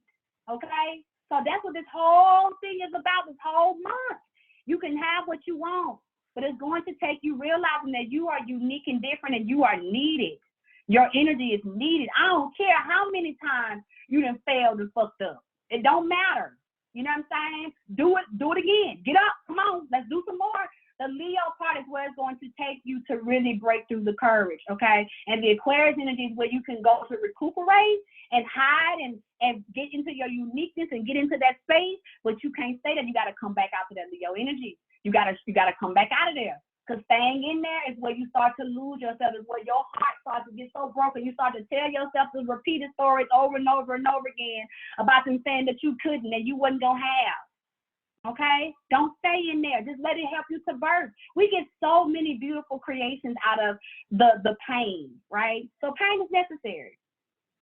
Okay? So that's what this whole thing is about, this whole month. You can have what you want, but it's going to take you realizing that you are unique and different and you are needed. Your energy is needed. I don't care how many times you done failed and fucked up. It don't matter. You know what I'm saying? Do it again. Get up. Come on. Let's do some more. The Leo part is where it's going to take you to really break through the courage, okay? And the Aquarius energy is where you can go to recuperate and hide and get into your uniqueness and get into that space, but you can't stay there. You got to come back out to that Leo energy. You gotta come back out of there. Because staying in there is where you start to lose yourself, is where your heart starts to get so broken. You start to tell yourself the repeated stories over and over and over again about them saying that you couldn't and you wasn't going to have. Okay? Don't stay in there. Just let it help you to birth. We get so many beautiful creations out of the pain, right? So pain is necessary.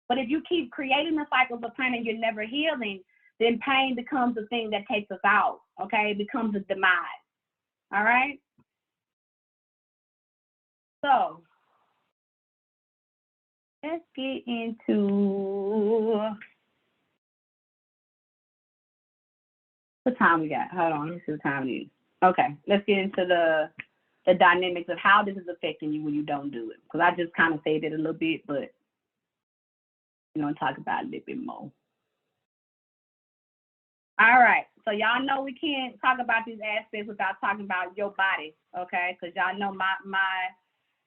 But if you keep creating the cycles of pain and you're never healing, then pain becomes the thing that takes us out. Okay? It becomes a demise. All right? So let's get into what time we got. Hold on, let me see what time it is. Okay, let's get into the dynamics of how this is affecting you when you don't do it. Because I just kind of said it a little bit, but we're going to talk about it a little bit more. All right, so y'all know we can't talk about these aspects without talking about your body, okay? Because y'all know my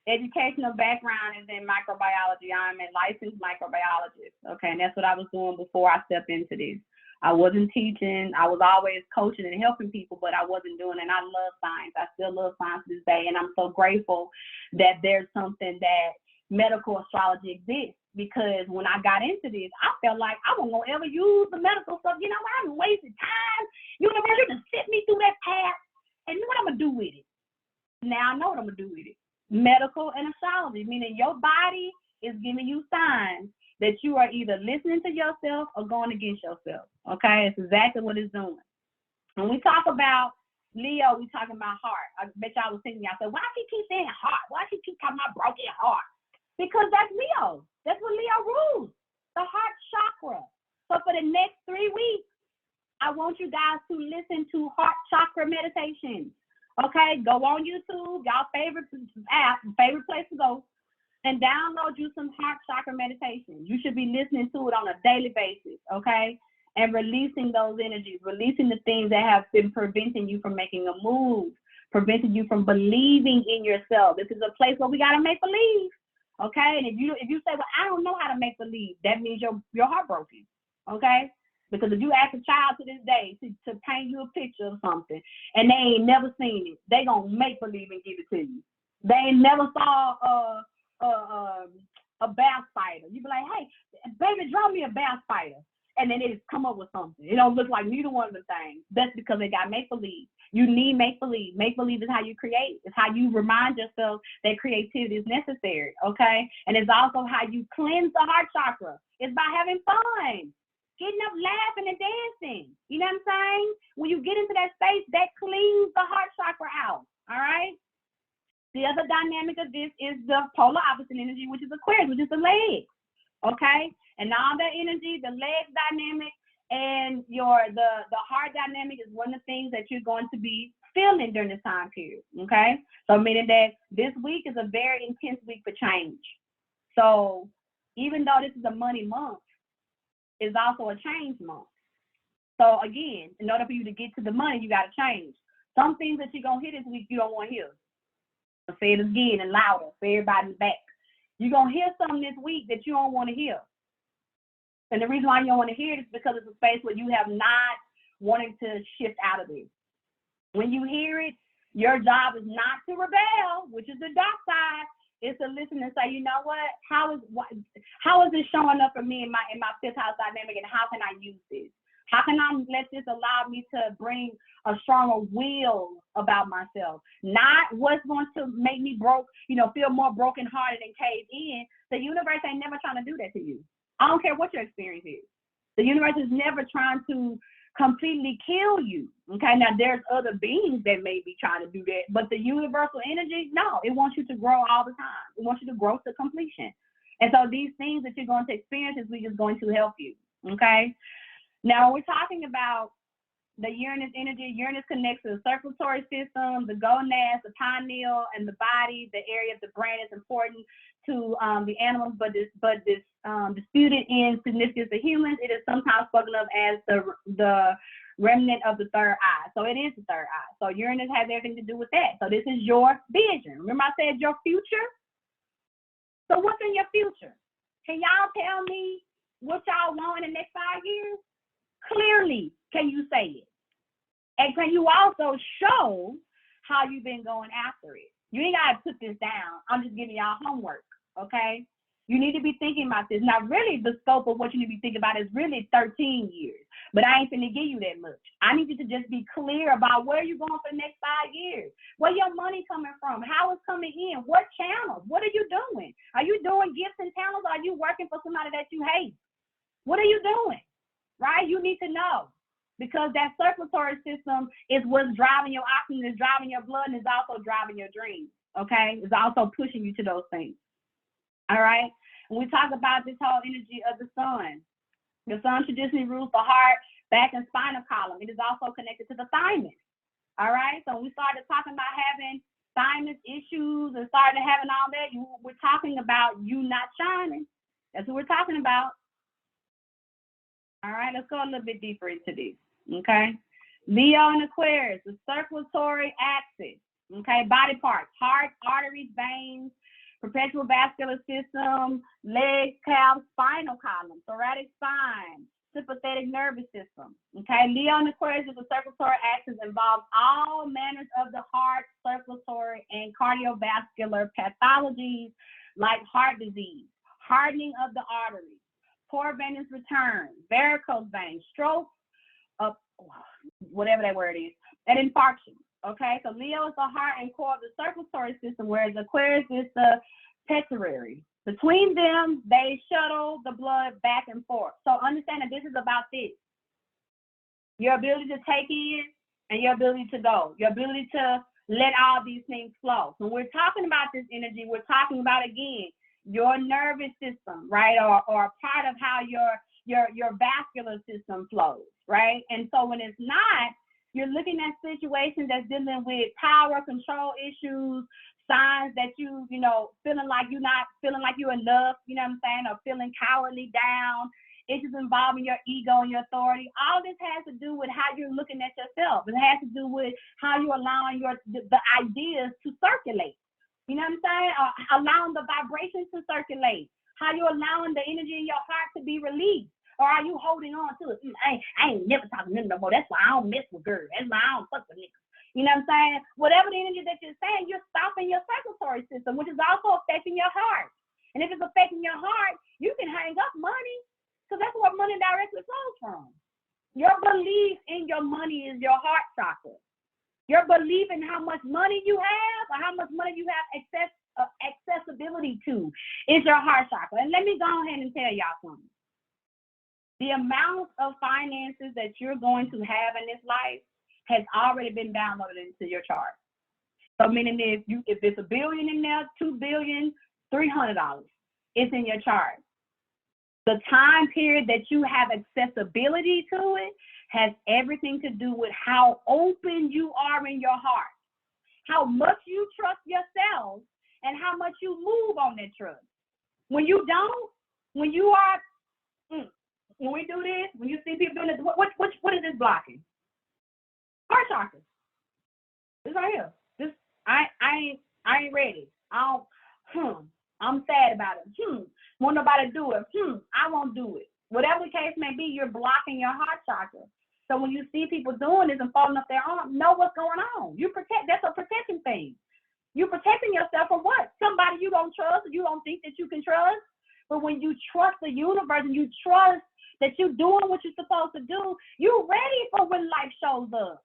educational background is in microbiology. I'm a licensed microbiologist, okay? And that's what I was doing before I stepped into this. I wasn't teaching. I was always coaching and helping people, but I wasn't doing it. And I love science. I still love science to this day. And I'm so grateful that there's something that medical astrology exists, because when I got into this, I felt like I wasn't going to ever use the medical stuff. You know what? I've wasted time. Universe, you just sent me through that path. And you know what I'm going to do with it? Now I know what I'm going to do with it. Medical and astrology, meaning your body is giving you signs that you are either listening to yourself or going against yourself. Okay, it's exactly what it's doing. When we talk about Leo, we talking about heart. I bet y'all was thinking, y'all said, why she keep saying heart? Why she keep talking about broken heart? Because that's Leo. That's what Leo rules, the heart chakra. So for the next 3 weeks, I want you guys to listen to heart chakra meditations. Okay, go on YouTube, y'all favorite app, favorite place to go, and download you some heart chakra meditation. You should be listening to it on a daily basis, okay? And releasing those energies, releasing the things that have been preventing you from making a move. preventing you from believing in yourself. This is a place where we gotta make believe. Okay, and if you say, well, I don't know how to make believe, that means you're heartbroken. Okay, because if you ask a child to this day to paint you a picture of something and they ain't never seen it, they gonna make believe and give it to you. They ain't never saw a bear spider. You be like, hey, baby, draw me a bear spider. And then they just come up with something. It don't look like neither one of the things. That's because they got make-believe. You need make-believe. Make-believe is how you create. It's how you remind yourself that creativity is necessary, okay? And it's also how you cleanse the heart chakra. It's by having fun, getting up, laughing, and dancing. You know what I'm saying? When you get into that space, that cleans the heart chakra out, all right? The other dynamic of this is the polar opposite energy, which is Aquarius, which is the legs, okay? And all that energy, the legs dynamic and the heart dynamic is one of the things that you're going to be feeling during this time period, okay? So meaning that this week is a very intense week for change. So even though this is a money month, it's also a change month. So again, in order for you to get to the money, you got to change. Some things that you're going to hear this week, you don't want to hear. I'll say it again and louder for everybody's back. You're going to hear something this week that you don't want to hear. And the reason why you don't want to hear it is because it's a space where you have not wanted to shift out of it. When you hear it, your job is not to rebel, which is the dark side. It's to listen and say, you know what? How is this showing up for me in my fifth house dynamic, and how can I use this? How can I let this allow me to bring a stronger will about myself? Not what's going to make me feel more brokenhearted and caved in. The universe ain't never trying to do that to you. I don't care what your experience is. The universe is never trying to completely kill you. Okay, now there's other beings that may be trying to do that, but the universal energy, no, it wants you to grow all the time. It wants you to grow to completion. And so these things that you're going to experience this week is going to help you. Okay. Now, we're talking about the Uranus energy. Uranus connects to the circulatory system, the gonads, the pineal, and the body. The area of the brain is important to the animals, but disputed in significance to humans. It is sometimes spoken of as the remnant of the third eye. So it is the third eye. So Uranus has everything to do with that. So this is your vision. Remember I said your future? So what's in your future? Can y'all tell me what y'all want in the next 5 years? Clearly, can you say it? And can you also show how you've been going after it? You ain't got to put this down. I'm just giving y'all homework, okay? You need to be thinking about this. Now, really, the scope of what you need to be thinking about is really 13 years. But I ain't finna give you that much. I need you to just be clear about where you're going for the next 5 years. Where your money coming from? How it's coming in? What channels? What are you doing? Are you doing gifts and talents? Or are you working for somebody that you hate? What are you doing? Right? You need to know, because that circulatory system is what's driving your oxygen, is driving your blood, and is also driving your dreams. Okay? It's also pushing you to those things. All right? When we talk about this whole energy of the sun traditionally rules the heart, back, and spinal column. It is also connected to the thymus. All right? So when we started talking about having thymus issues and started having all that, we're talking about you not shining. That's what we're talking about. All right, let's go a little bit deeper into this, okay? Leo and Aquarius, the circulatory axis, okay? Body parts, heart, arteries, veins, perpetual vascular system, legs, calves, spinal column, thoracic spine, sympathetic nervous system, okay? Leo and Aquarius is the circulatory axis, involves all manners of the heart, circulatory, and cardiovascular pathologies like heart disease, hardening of the arteries, poor venous return, varicose veins, stroke, whatever that word is, and infarction. Okay, so Leo is the heart and core of the circulatory system, whereas Aquarius is the pituitary. Between them, they shuttle the blood back and forth. So understand that this is about this. Your ability to take in and your ability to go. Your ability to let all these things flow. So when we're talking about this energy, we're talking about, again, your nervous system, right? Or part of how your vascular system flows, right? And so when it's not, you're looking at situations that's dealing with power, control issues, signs that feeling like you're not feeling like you're enough, you know what I'm saying? Or feeling cowardly down. It's just involving your ego and your authority. All this has to do with how you're looking at yourself. It has to do with how you're allowing the ideas to circulate. You know what I'm saying? Or allowing the vibrations to circulate. How you're allowing the energy in your heart to be released. Or are you holding on to it? I ain't never talking to them no more. That's why I don't mess with girls. That's why I don't fuck with niggas. You know what I'm saying? Whatever the energy that you're saying, you're stopping your circulatory system, which is also affecting your heart. And if it's affecting your heart, you can hang up money, because that's where money directly flows from. Your belief in your money is your heart chakra. Your belief in how much money you have or how much money you have accessibility to is your heart chakra. And let me go ahead and tell y'all something. The amount of finances that you're going to have in this life has already been downloaded into your chart. So meaning if it's $1 billion in there, $2 billion, $300, it's in your chart. The time period that you have accessibility to it has everything to do with how open you are in your heart, how much you trust yourself, and how much you move on that trust. When you don't, when you are, when we do this, when you see people doing this, what is this blocking? Heart chakra. It's right here. This I ain't ready. I'm sad about it. Won't nobody do it. I won't do it. Whatever the case may be, you're blocking your heart chakra. So when you see people doing this and falling off their arm, know what's going on. That's a protection thing. You're protecting yourself from what? Somebody you don't trust, you don't think that you can trust. But when you trust the universe and you trust that you're doing what you're supposed to do, you're ready for when life shows up.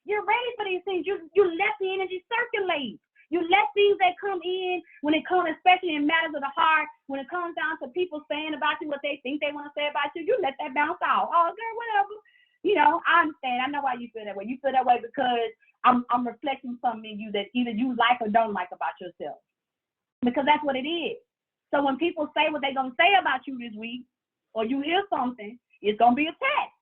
You're ready for these things. You let the energy circulate. You let things that come in when it comes, especially in matters of the heart, when it comes down to people saying about you what they think they want to say about you, you let that bounce off. Oh, girl, whatever. You know, I understand. I know why you feel that way. You feel that way because I'm reflecting something in you that either you like or don't like about yourself. Because that's what it is. So when people say what they're going to say about you this week, or you hear something, it's going to be a test.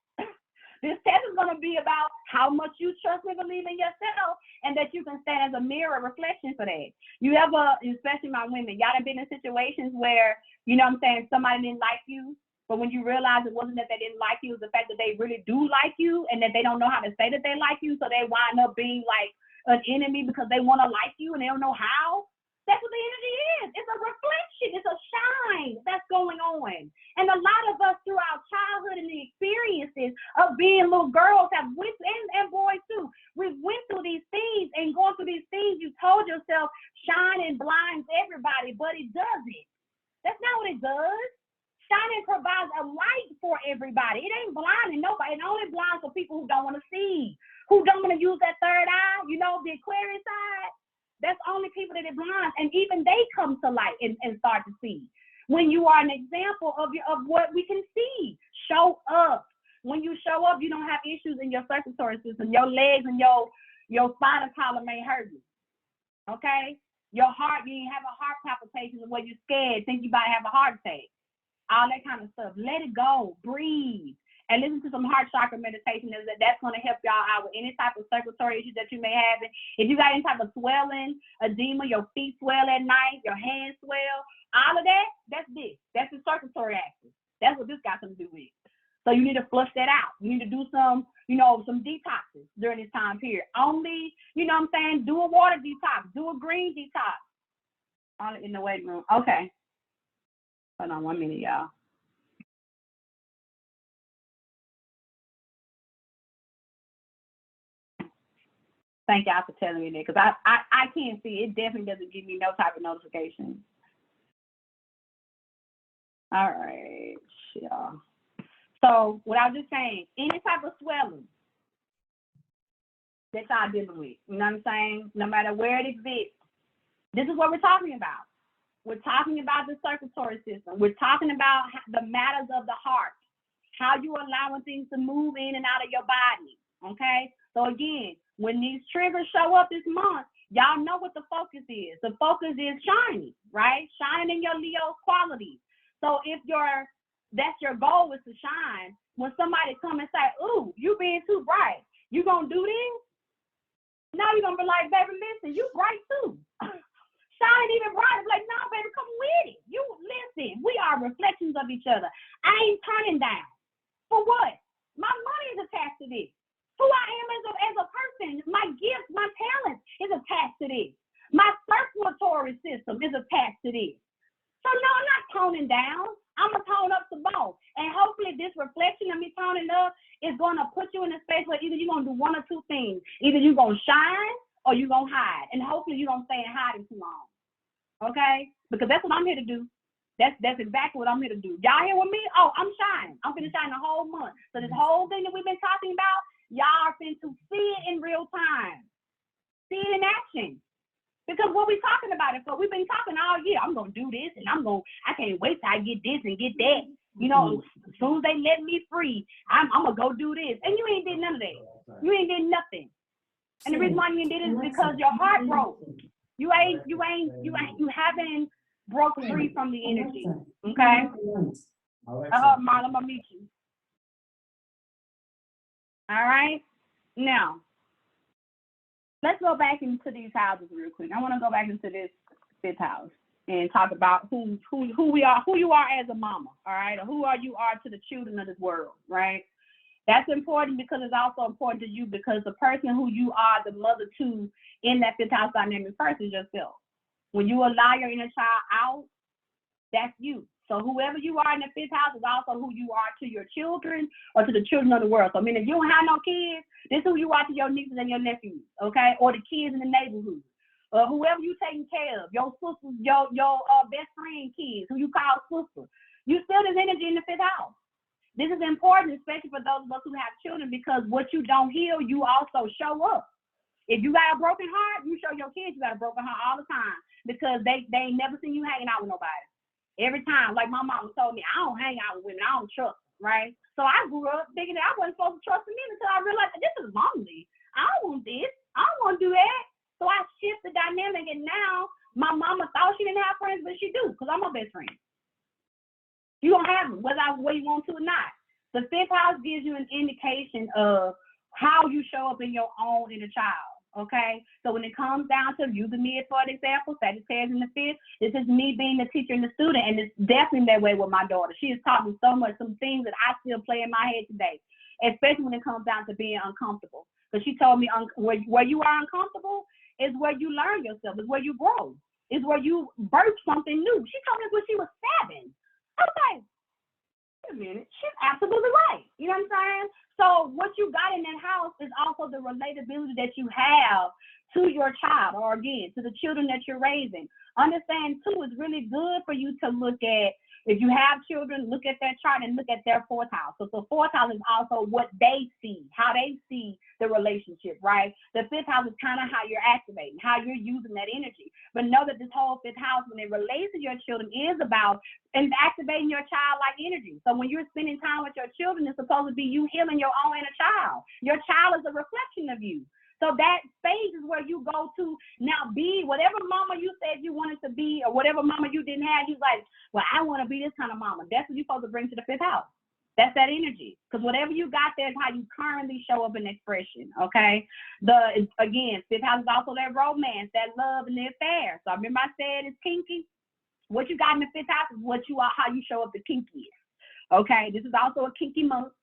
This test is going to be about how much you trust and believe in yourself, and that you can stand as a mirror reflection for that. You ever, especially my women, y'all have been in situations where, you know what I'm saying, somebody didn't like you, but when you realize it wasn't that they didn't like you, it was the fact that they really do like you, and that they don't know how to say that they like you, so they wind up being like an enemy because they want to like you and they don't know how. That's what the energy is. It's a reflection. It's a shine that's going on. And a lot of us through our childhood and the experiences of being little girls have went, and boys too, we've went through these things, and going through these things, you told yourself shining blinds everybody, but it doesn't. That's not what it does. Shining provides a light for everybody. It ain't blinding nobody. It only blinds for people who don't want to see, who don't want to use that third eye, you know, the Aquarius side. That's only people that it blinds, and even they come to light and start to see. When you are an example of what we can see, show up. When you show up, you don't have issues in your circulatory system. Your legs and your spinal column may hurt you. Okay? Your heart, you ain't have a heart palpitation the way you're scared, think you about to have a heart attack. All that kind of stuff. Let it go. Breathe. And listen to some heart chakra meditation. That's going to help y'all out with any type of circulatory issues that you may have. If you got any type of swelling, edema, your feet swell at night, your hands swell, all of that, that's this. That's the circulatory axis. That's what this got something to do with. So you need to flush that out. You need to do some detoxes during this time period. Only, you know what I'm saying, do a water detox. Do a green detox. All in the waiting room. Okay. Hold on 1 minute, y'all. Thank y'all for telling me that, because I can't see. It definitely doesn't give me no type of notification. All right, y'all. So what I was just saying, any type of swelling that y'all dealing with, you know what I'm saying? No matter where it exists, this is what we're talking about. We're talking about the circulatory system. We're talking about the matters of the heart, how you allowing things to move in and out of your body, okay? So again, when these triggers show up this month, y'all know what the focus is. The focus is shining, right? Shining in your Leo qualities. So if that's your goal is to shine, when somebody come and say, ooh, you being too bright, you gonna do this? Now you're gonna be like, baby, listen, you bright too. Shine even brighter. Like, no, baby, come with it. You listen. We are reflections of each other. I ain't turning down. For what? My money is attached to this. Who I am as a person, my gifts, my talents is attached to this. My circulatory system is attached to this. So no, I'm not toning down. I'm going to tone up some more. And hopefully this reflection of me toning up is going to put you in a space where either you're going to do one or two things. Either you're going to shine or you're going to hide. And hopefully you don't stay in hiding too long. Okay? Because that's what I'm here to do. That's exactly what I'm here to do. Y'all here with me? Oh, I'm shining. I'm going to shine the whole month. So this whole thing that we've been talking about, y'all are finna to see it in real time. See it in action. Because what we talking about it for? We've been talking all year. I'm going to do this, and I can't wait till I get this and get that. You know, as soon as they let me free, I'm going to go do this. And you ain't did none of that. You ain't did nothing. And the reason why you ain't did it is because your heart broke. You haven't broke free from the energy. Okay? Mom, I'm going to meet you. All right? Now, let's go back into these houses real quick. I want to go back into this fifth house and talk about who we are, who you are as a mama, all right? Or who you are to the children of this world, right? That's important because it's also important to you because the person who you are the mother to in that fifth house dynamic first is yourself. When you allow your inner child out, that's you. So whoever you are in the fifth house is also who you are to your children or to the children of the world. So I mean, if you don't have no kids, this is who you are to your nieces and your nephews, okay? Or the kids in the neighborhood. Whoever you taking care of, your sisters, your best friend kids, who you call sister. You still this energy in the fifth house. This is important, especially for those of us who have children, because what you don't heal, you also show up. If you got a broken heart, you show your kids you got a broken heart all the time because they ain't never seen you hanging out with nobody. Every time, like my mama told me, I don't hang out with women, I don't trust, right? So I grew up thinking that I wasn't supposed to trust men until I realized that this is lonely. I don't want this. I don't want to do that. So I shift the dynamic, and now my mama thought she didn't have friends, but she do, because I'm her best friend. You don't have them, whether you want to or not. The fifth house gives you an indication of how you show up in your own inner child. Okay, so when it comes down to using me for an example, Sagittarius in the fifth, this is me being the teacher and the student, and it's definitely that way with my daughter. She has taught me so much, some things that I still play in my head today, especially when it comes down to being uncomfortable. Because she told me where you are uncomfortable is where you learn yourself, is where you grow, is where you birth something new. She told me this when she was 7. I was like, wait a minute, she's absolutely right. You know what I'm saying? So what you got in that house is also the relatability that you have to your child, or again, to the children that you're raising. Understand too, it's really good for you to look at, if you have children, look at their chart and look at their fourth house. So the fourth house is also what they see, how they see the relationship, right? The fifth house is kind of how you're activating, how you're using that energy. But know that this whole fifth house, when it relates to your children, is about activating your childlike energy. So when you're spending time with your children, it's supposed to be you healing your own inner child. Your child is a reflection of you. So that stage is where you go to now be whatever mama you said you wanted to be, or whatever mama you didn't have. You're like, well, I want to be this kind of mama. That's what you're supposed to bring to the fifth house. That's that energy. Because whatever you got there is how you currently show up in expression, okay? Again, fifth house is also that romance, that love, and the affair. So I remember I said it's kinky. What you got in the fifth house is what you are, how you show up the kinkiest, okay? This is also a kinky month.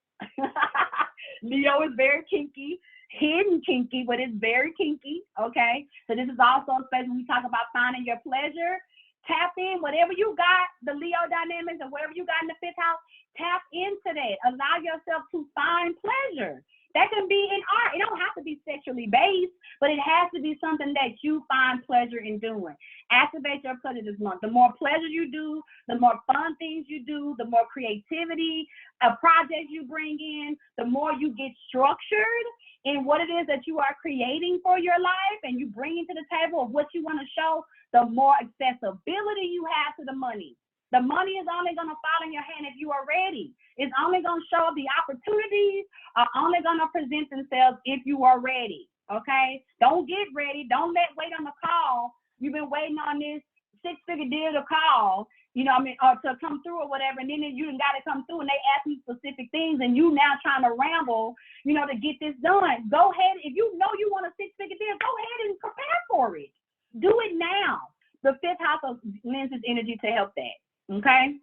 Leo is very kinky. Hidden kinky, but it's very kinky, okay? So this is also a space when we talk about finding your pleasure. Tap in, whatever you got, the Leo dynamics and whatever you got in the fifth house, tap into that. Allow yourself to find pleasure. That can be in art. It don't have to be sexually based, but it has to be something that you find pleasure in doing. Activate your pleasure this month. The more pleasure you do, the more fun things you do, the more creativity, a project you bring in, the more you get structured in what it is that you are creating for your life, and you bring it to the table of what you want to show, the more accessibility you have to the money. The money is only going to fall in your hand if you are ready. It's only going to show up, the opportunities are only going to present themselves if you are ready, okay? Don't get ready. Don't wait on the call. You've been waiting on this 6-figure deal to call, you know what I mean, or to come through or whatever, and then you done got to come through and they ask you specific things and you now trying to ramble, you know, to get this done. Go ahead. If you know you want a 6-figure deal, go ahead and prepare for it. Do it now. the fifth house lends its energy to help that. Okay.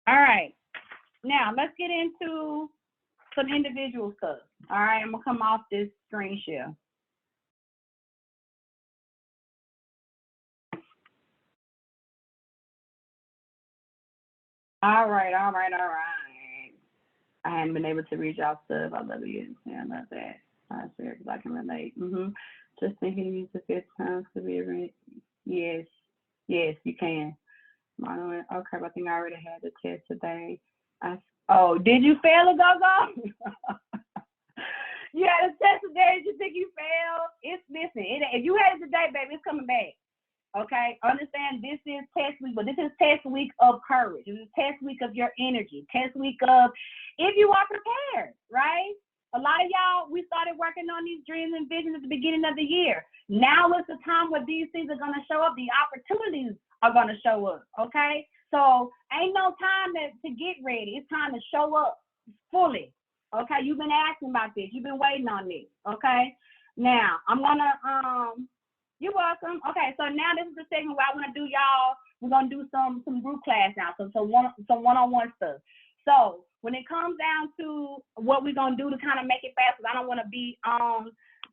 All right. Now let's get into some individual stuff. All right, I'm gonna come off this screen share. All right. I haven't been able to read y'all stuff. I love you. Yeah, I love that. I swear, because I can relate. Just thinking you use the fifth house to be a yes, you can. Okay, I think I already had the test today. Did you fail a go-go? You had a test today. Did you think you failed? Listen, if you had it today, baby, it's coming back. Okay, understand this is test week, but this is test week of courage. This is test week of your energy. Test week of if you are prepared, right? A lot of y'all, we started working on these dreams and visions at the beginning of the year. Now is the time where these things are gonna show up. The opportunities are gonna show up. Okay, so ain't no time to get ready. It's time to show up fully. Okay, you've been asking about this. You've been waiting on this. Okay, now I'm gonna you're welcome. Okay, so now this is the segment where I want to do y'all. We're gonna do some group class now, some one-on-one stuff. So when it comes down to what we're gonna do to kind of make it fast, because I don't want to be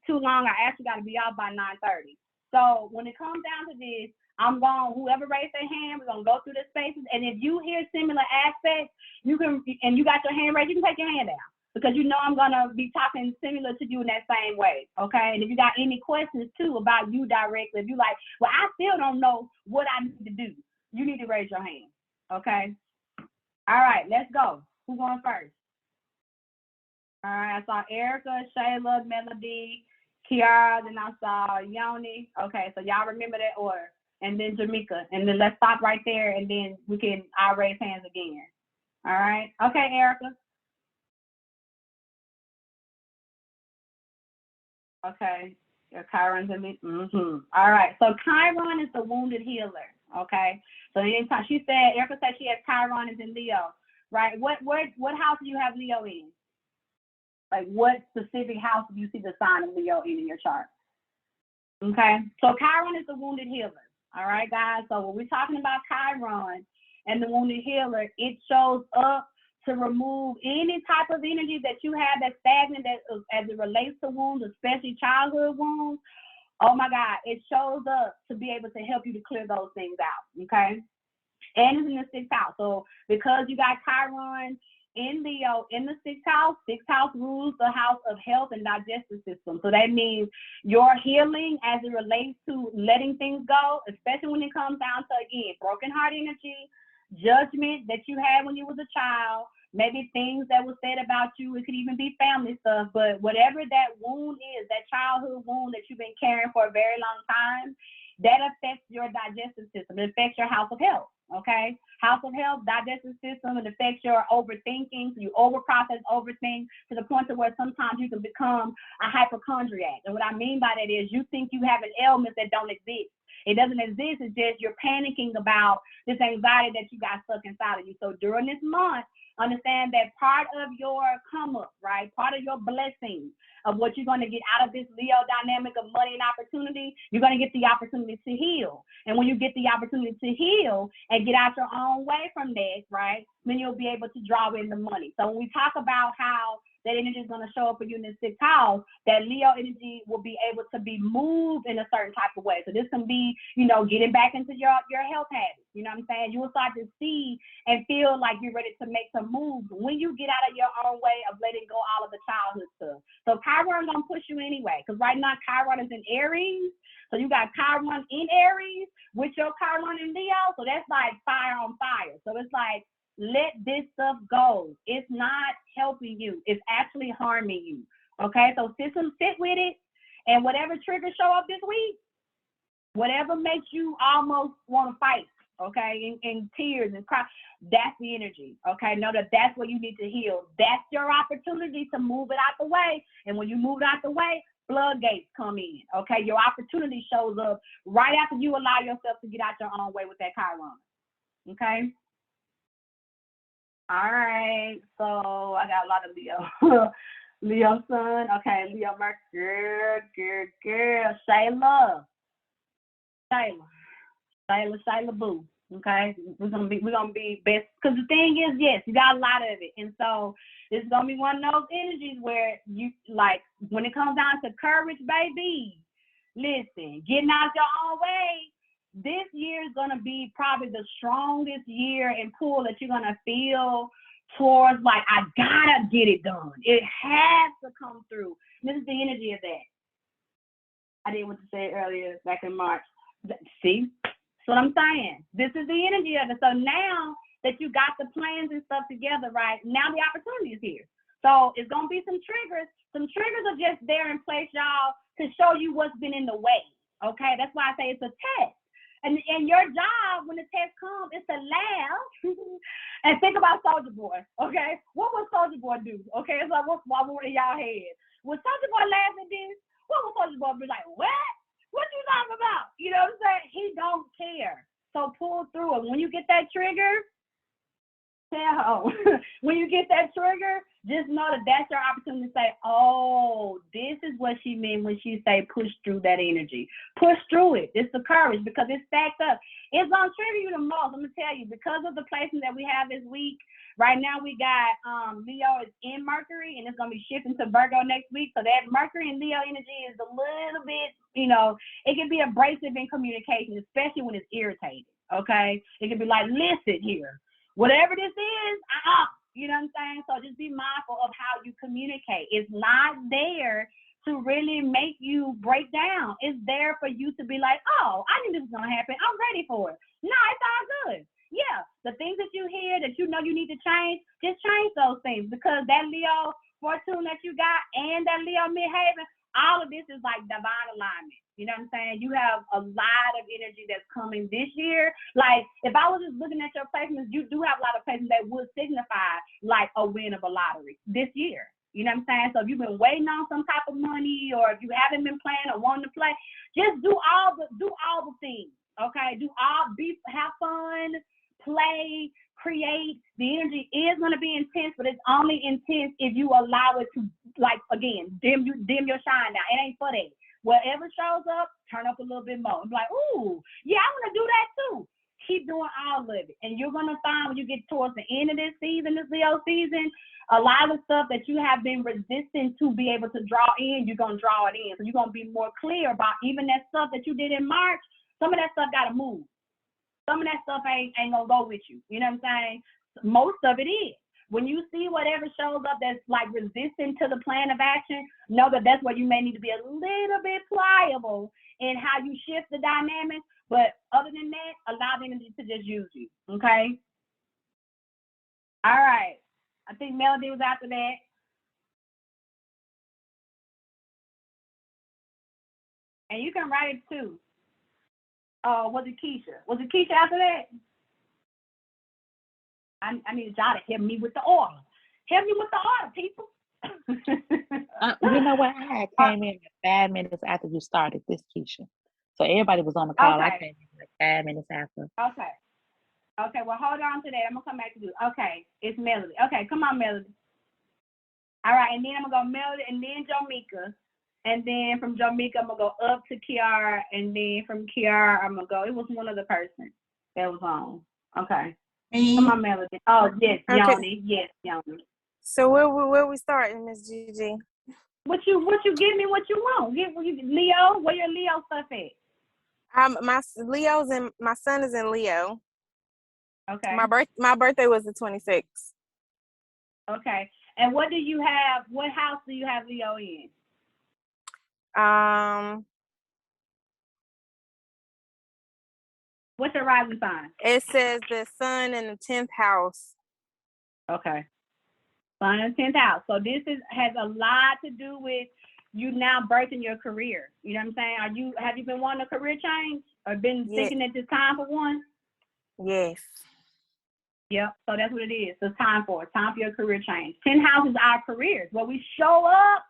too long. I actually got to be out by 9:30. So when it comes down to this, whoever raised their hand, we're gonna go through the spaces, and if you hear similar aspects, you can, and you got your hand raised, you can take your hand down. Because you know I'm gonna be talking similar to you in that same way, okay? And if you got any questions too about you directly, if you like, well, I still don't know what I need to do, you need to raise your hand, okay? All right, let's go. Who's going first? All right, I saw Erica, Shayla, Melody, Kiara, then I saw Yoni. Okay, so y'all remember that order. And then Jamaica. And then let's stop right there, and then I'll raise hands again. All right? Okay, Erica. Okay, your Chiron's in me. All right, so Chiron is the wounded healer. Okay, so anytime Erica said she has Chiron is in Leo, right? What house do you have Leo in? Like what specific house do you see the sign of Leo in your chart? Okay, so Chiron is the wounded healer. All right, guys. So when we're talking about Chiron and the wounded healer, it shows up to remove any type of energy that you have that's stagnant as it relates to wounds, especially childhood wounds. Oh my God, it shows up to be able to help you to clear those things out, okay? And it's in the sixth house. So because you got Chiron in Leo in the sixth house rules the house of health and digestive system. So that means your healing as it relates to letting things go, especially when it comes down to, again, broken heart energy, judgment that you had when you was a child, maybe things that were said about you. It could even be family stuff, but whatever that wound is, that childhood wound that you've been carrying for a very long time, that affects your digestive system. It affects your house of health, okay? House of health, digestive system, it affects your overthinking. So you overprocess, overthink to the point to where sometimes you can become a hypochondriac. And what I mean by that is you think you have an ailment that don't exist. It doesn't exist. It's just you're panicking about this anxiety that you got stuck inside of you. So during this month, understand that part of your come up, right? Part of your blessing of what you're going to get out of this Leo dynamic of money and opportunity, you're going to get the opportunity to heal. And when you get the opportunity to heal and get out your own way from that, right, then you'll be able to draw in the money. So when we talk about how that energy is going to show up for you in the sixth house, that Leo energy will be able to be moved in a certain type of way. So this can be, getting back into your health habits. You know what I'm saying? You will start to see and feel like you're ready to make some moves when you get out of your own way of letting go all of the childhood stuff. So Chiron is going to push you anyway, because right now Chiron is in Aries. So you got Chiron in Aries with your Chiron in Leo. So that's like fire on fire. So it's like, let this stuff go. It's not helping you. It's actually harming you. Okay, so sit with it, and whatever triggers show up this week, whatever makes you almost want to fight, okay, in tears and cry, that's the energy. Okay, know that that's what you need to heal. That's your opportunity to move it out the way, and when you move it out the way, floodgates come in. Okay, your opportunity shows up right after you allow yourself to get out your own way with that Chiron. Okay. All right, so I got a lot of Leo. Leo sun, okay, Leo Mercury, girl, Shayla. Shayla Boo. Okay, we're gonna be best, because the thing is, yes, you got a lot of it, and so it's gonna be one of those energies where you, like, when it comes down to courage, baby. Listen, getting out your own way. This year is gonna be probably the strongest year and pull that you're gonna feel towards, like, I gotta get it done. It has to come through. This is the energy of that. I didn't want to say it earlier, back in March. See? That's what I'm saying. This is the energy of it. So now that you got the plans and stuff together, right, now the opportunity is here. So it's going to be some triggers. Some triggers are just there in place, y'all, to show you what's been in the way. Okay? That's why I say it's a test. And your job, when the test comes, is to laugh and think about Soulja Boy. Okay? What would Soulja Boy do? Okay? It's like, what's one in y'all head? Would Soulja Boy laugh at this? What would Soulja Boy be like? What? What you talking about? You know what I'm saying? He don't care. So pull through it. When you get that trigger, when you get that trigger, just know that that's your opportunity to say, oh, this is what she meant when she say push through that energy. Push through it. It's the courage, because it's stacked up. It's going to trigger you the most. I'm going to tell you, because of the placement that we have this week, right now we got Leo is in Mercury, and it's going to be shifting to Virgo next week. So that Mercury and Leo energy is a little bit, it can be abrasive in communication, especially when it's irritated, okay? It can be like, listen here. Whatever this is, you know what I'm saying? So just be mindful of how you communicate. It's not there to really make you break down. It's there for you to be like, oh, I knew this was going to happen. I'm ready for it. No, it's all good. Yeah, the things that you hear that you know you need to change, just change those things, because that Leo fortune that you got and that Leo midhaven, all of this is like divine alignment. You know what I'm saying? You have a lot of energy that's coming this year. Like, if I was just looking at your placements, you do have a lot of placements that would signify like a win of a lottery this year. You know what I'm saying? So if you've been waiting on some type of money, or if you haven't been playing or wanting to play, just do all the things. Okay? Have fun, play, create. The energy is going to be intense, but it's only intense if you allow it to, like, again, dim your shine now. It ain't for that. Whatever shows up, turn up a little bit more. Be like, ooh, yeah, I want to do that too. Keep doing all of it. And you're going to find when you get towards the end of this season, this Leo season, a lot of stuff that you have been resistant to be able to draw in, you're going to draw it in. So you're going to be more clear about even that stuff that you did in March. Some of that stuff got to move. Some of that stuff ain't going to go with you. You know what I'm saying? Most of it is. When you see whatever shows up that's like resistant to the plan of action, know that that's where you may need to be a little bit pliable in how you shift the dynamics. But other than that, allow the energy to just use you. Okay? All right. I think Melody was after that. And you can write it too. Was it Keisha? Was it Keisha after that? I need y'all to help me with the order. Help me with the order, people. You know what? I came in 5 minutes after you started this, Keisha. So everybody was on the call. Okay. I came in like 5 minutes after. Okay, well, hold on to that. I'm going to come back to you. Okay, it's Melody. Okay, come on, Melody. All right, and then I'm going to go Melody, and then Jomika. And then from Jomika, I'm going to go up to Kiara. And then from Kiara, I'm going to go. It was one other person that was on. Okay. Come on, Melody. Oh, yes, Okay. Yoni. Yes, Yoni. So where we starting, Miss Gigi? What you give me what you want. Leo, where your Leo stuff at? My son is in Leo. Okay. My birthday was the 26th. Okay. And what do you have? What house do you have Leo in? What's your rising sign? It says the sun in the 10th house. Okay. Sun in the 10th house. So this has a lot to do with you now birthing your career. You know what I'm saying? Have you been wanting a career change or been thinking that it's time for one? Yes. Yep. So that's what it is. It's time for your career change. 10 houses are our careers, where we show up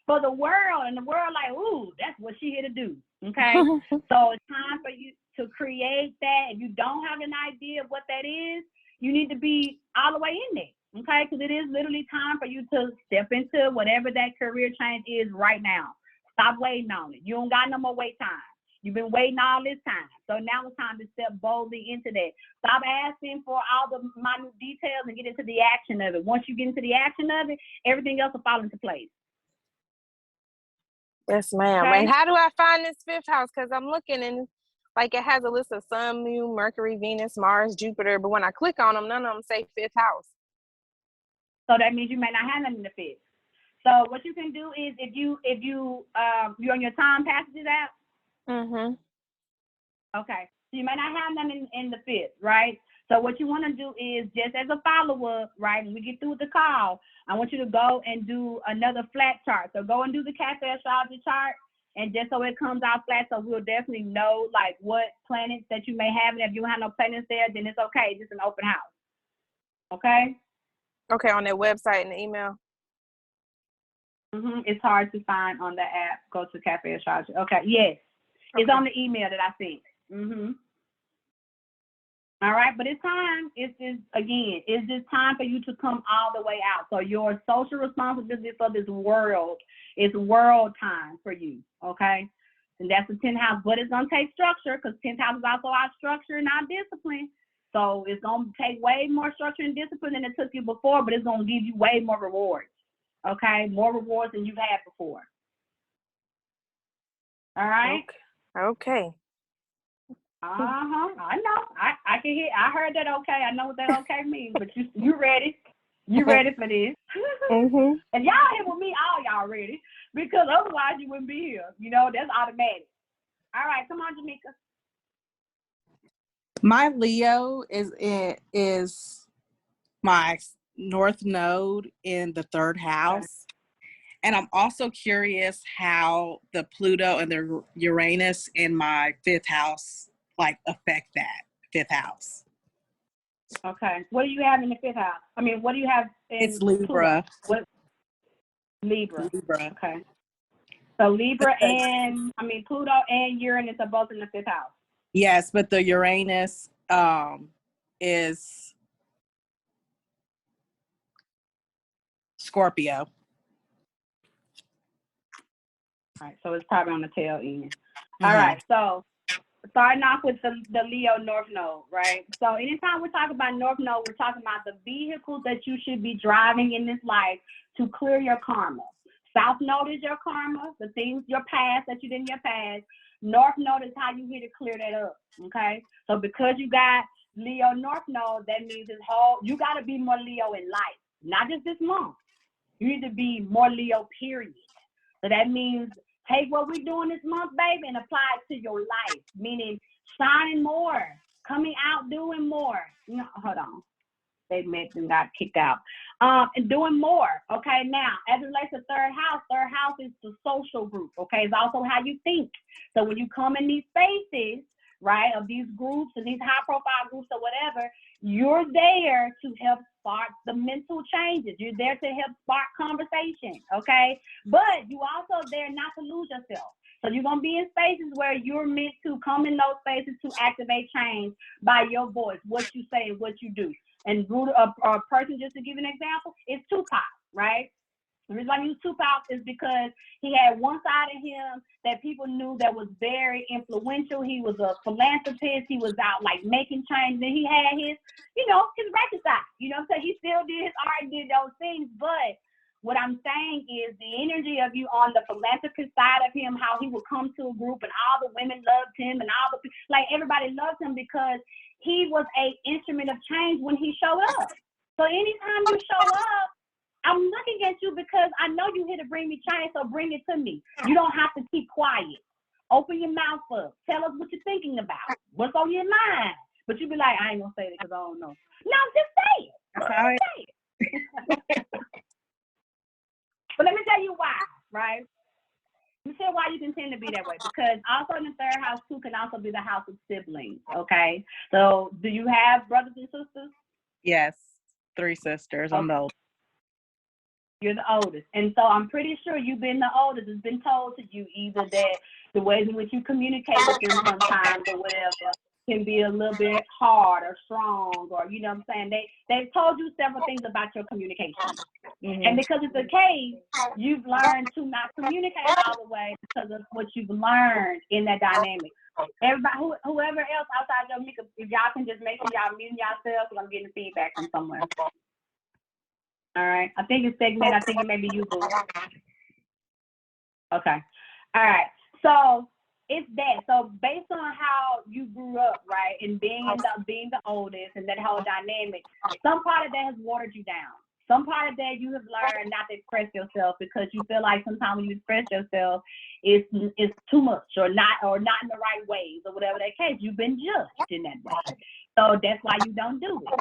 for the world, and the world like, ooh, that's what she here to do. Okay. So it's time for you to create that. If you don't have an idea of what that is, you need to be all the way in there. Okay, because it is literally time for you to step into whatever that career change is right now. Stop waiting on it. You don't got no more wait time. You've been waiting all this time. So now it's time to step boldly into that. Stop asking for all the minute details and get into the action of it. Once you get into the action of it, everything else will fall into place. Yes, ma'am. Okay? And how do I find this 5th house? Because I'm looking and like it has a list of Sun, Moon, Mercury, Venus, Mars, Jupiter, but when I click on them, none of them say 5th house. So that means you may not have nothing in the 5th. So what you can do is if you're on your time passages app. Mm-hmm. Okay. So you may not have nothing in the 5th, right? So what you want to do is just as a follow-up, right, when we get through with the call, I want you to go and do another flat chart. So go and do the Cafe Astrology chart, and just so it comes out flat, so we'll definitely know, like, what planets that you may have. And if you don't have no planets there, then it's okay. It's just an open house. Okay? Okay, on their website and the email. It's hard to find on the app. Go to Cafe Astrology. Okay, yes. Okay. It's on the email that I sent. All right, but it's time. It's just time for you to come all the way out. So your social responsibility for this world is world time for you, okay? And that's the 10th house, but it's going to take structure because 10th house is also our structure and our discipline. So it's going to take way more structure and discipline than it took you before, but it's going to give you way more rewards, okay? More rewards than you've had before. All right? Okay. I know. I can hear. I heard that okay. I know what that okay means, but you ready. You ready for this. And y'all here with me, all y'all ready, because otherwise you wouldn't be here. You know, that's automatic. All right, come on, Jamaica. My Leo is my North Node in the 3rd house. And I'm also curious how the Pluto and the Uranus in my 5th house affect that 5th house. Okay. What do you have in the 5th house? I mean, what do you have in It's Libra. What? Libra. Libra. Okay. So Libra and Pluto and Uranus are both in the 5th house. Yes, but the Uranus is Scorpio. All right, so it's probably on the tail end. All right, so starting off with the Leo North Node, right? So anytime we talk about North Node, we're talking about the vehicles that you should be driving in this life to clear your karma. South Node is your karma, the things, your past that you did in your past. North Node is how you here to clear that up, okay? So because you got Leo North Node, that means you got to be more Leo in life, not just this month. You need to be more Leo, period. So that means take what we're doing this month, baby, and apply it to your life, meaning shining more, coming out, doing more. No, hold on. They got kicked out. And doing more, okay? Now, as it relates to 3rd house is the social group, okay? It's also how you think. So when you come in these spaces, right, of these groups and these high-profile groups or whatever, you're there to help spark the mental changes. You're there to help spark conversation, okay? But you also there not to lose yourself. So you're going to be in spaces where you're meant to come in those spaces to activate change by your voice, what you say and what you do. And a person, just to give an example, is Tupac, right? The reason I use Tupac is because he had one side of him that people knew that was very influential. He was a philanthropist. He was out making change. Then he had his ratchet side. So he still did his art and did those things. But what I'm saying is the energy of you on the philanthropist side of him, how he would come to a group and all the women loved him and all the everybody loved him because he was an instrument of change when he showed up. So anytime you show up, I'm looking at you because I know you're here to bring me change, so bring it to me. You don't have to keep quiet. Open your mouth up. Tell us what you're thinking about. What's on your mind? But you be like, I ain't gonna say it because I don't know. No, just say it. Say it. But let me tell you why, right? Let me tell you why you can tend to be that way. Because also in the 3rd house too can also be the house of siblings, okay? So do you have brothers and sisters? Yes, 3 sisters. I'm the oldest. You're the oldest. And so I'm pretty sure you've been the oldest. It's been told to you either that the ways in which you communicate with them sometimes or whatever, can be a little bit hard or strong, or you know what I'm saying? They've told you several things about your communication. And because it's the case, you've learned to not communicate all the way because of what you've learned in that dynamic. Everybody, whoever else outside your Mika, if y'all can just make sure y'all muting yourselves, because I'm getting feedback from somewhere. All right. I think it's segment. I think it may be you, boo. Okay. All right. So it's that. So based on how you grew up, right, and being the oldest and that whole dynamic, some part of that has watered you down. Some part of that you have learned not to express yourself because you feel like sometimes when you express yourself, it's too much or not in the right ways or whatever that case. You've been judged in that way. So that's why you don't do it.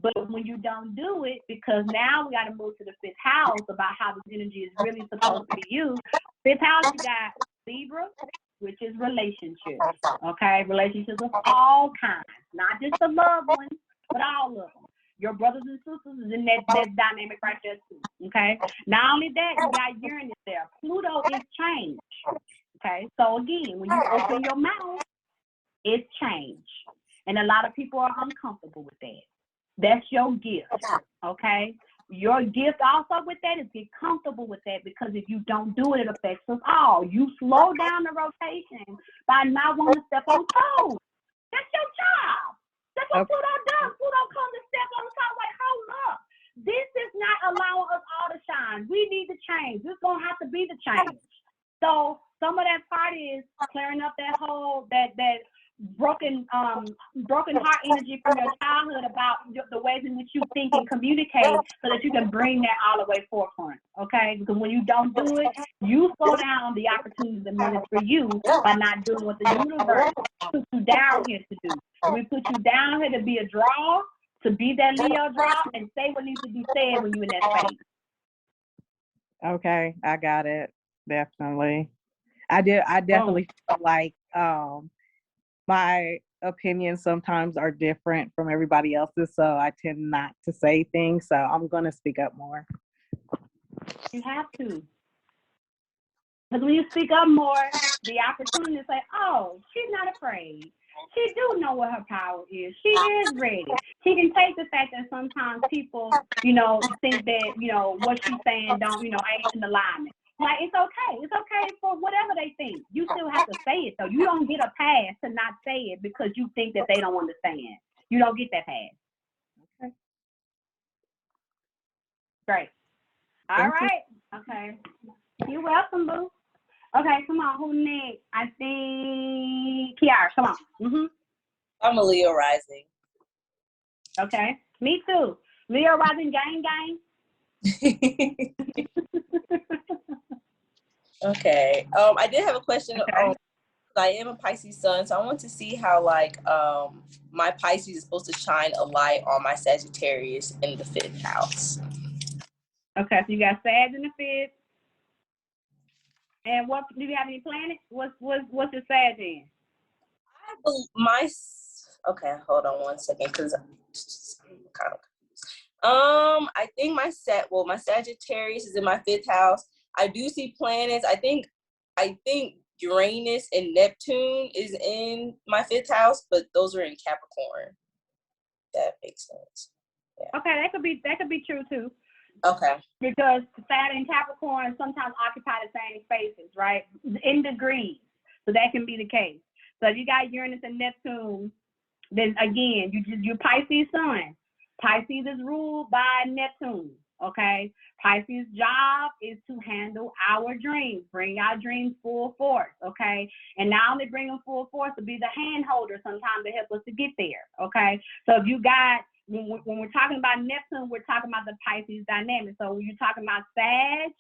But when you don't do it, because now we got to move to the fifth house about how this energy is really supposed to be used. Fifth house, you got Libra, which is relationships, okay? Relationships of all kinds, not just the loved ones, but all of them. Your brothers and sisters is in that dynamic right there too, okay? Not only that, you got Uranus there. Pluto is change, okay? So again, when you open your mouth, it's change. And a lot of people are uncomfortable with that. That's your gift, okay? Your gift also with that is get comfortable with that, because if you don't do it, it affects us all. You slow down the rotation by not wanting to step on toes. That's your job. That's what Pluto does. Pluto comes and steps on the top like, hold up. This is not allowing us all to shine. We need to change. This is going to have to be the change. So some of that part is clearing up that whole, that broken heart energy from your childhood about the ways in which you think and communicate, so that you can bring that all the way forefront, okay? Because when you don't do it, you slow down the opportunities and minutes for you by not doing what the universe puts you down here to do. We put you down here to be a draw, to be that Leo draw, and say what needs to be said when you're in that space. Okay, I got it. Definitely. I definitely feel like my opinions sometimes are different from everybody else's, so I tend not to say things. So I'm gonna speak up more. You have to. Because when you speak up more, the opportunity to say, oh, she's not afraid. She do know what her power is. She is ready. She can take the fact that sometimes people, think that, what she's saying don't, ain't in alignment. Like, it's okay. It's okay for whatever they think. You still have to say it, though. You don't get a pass to not say it because you think that they don't understand. You don't get that pass. Okay. Great. All right. Okay. You're welcome, boo. Okay, come on. Who next? I think Kiara. Come on. Mm-hmm. I'm a Leo rising. Okay. Me too. Leo rising, gang. Okay. I did have a question. Okay. I am a Pisces sun, so I want to see how my Pisces is supposed to shine a light on my Sagittarius in the 5th house. Okay, so you got Sag in the 5th. And what do you have any planets? What's your Sag in? Okay, hold on one second, because I'm kind of confused. I think my Sagittarius is in my 5th house. I do see planets. I think Uranus and Neptune is in my 5th house, but those are in Capricorn. That makes sense. Yeah. Okay, that could be true too. Okay. Because Saturn and Capricorn sometimes occupy the same spaces, right? In degrees. So that can be the case. So if you got Uranus and Neptune, then again, you're Pisces sun. Pisces is ruled by Neptune, okay? Pisces' job is to handle our dreams, bring our dreams full force, okay? And not only bring them full force, to be the hand holder sometimes to help us to get there, okay? So if you got, when we're talking about Neptune, we're talking about the Pisces dynamic. So when you're talking about Sag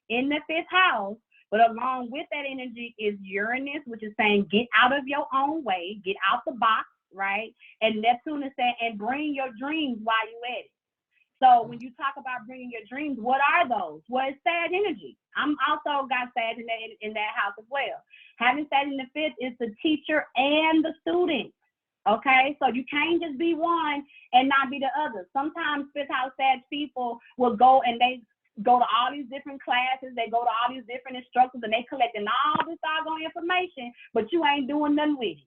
in the 5th house, but along with that energy is Uranus, which is saying get out of your own way, get out the box, right? And Neptune is saying, and bring your dreams while you're at it. So when you talk about bringing your dreams, what are those? Well, it's Sag energy. I'm also got Sag in that house as well. Having Sag in the 5th is the teacher and the student. Okay, so you can't just be one and not be the other. Sometimes 5th house Sag people will go and they go to all these different classes, they go to all these different instructors, and they collecting all this doggone information, but you ain't doing nothing with it.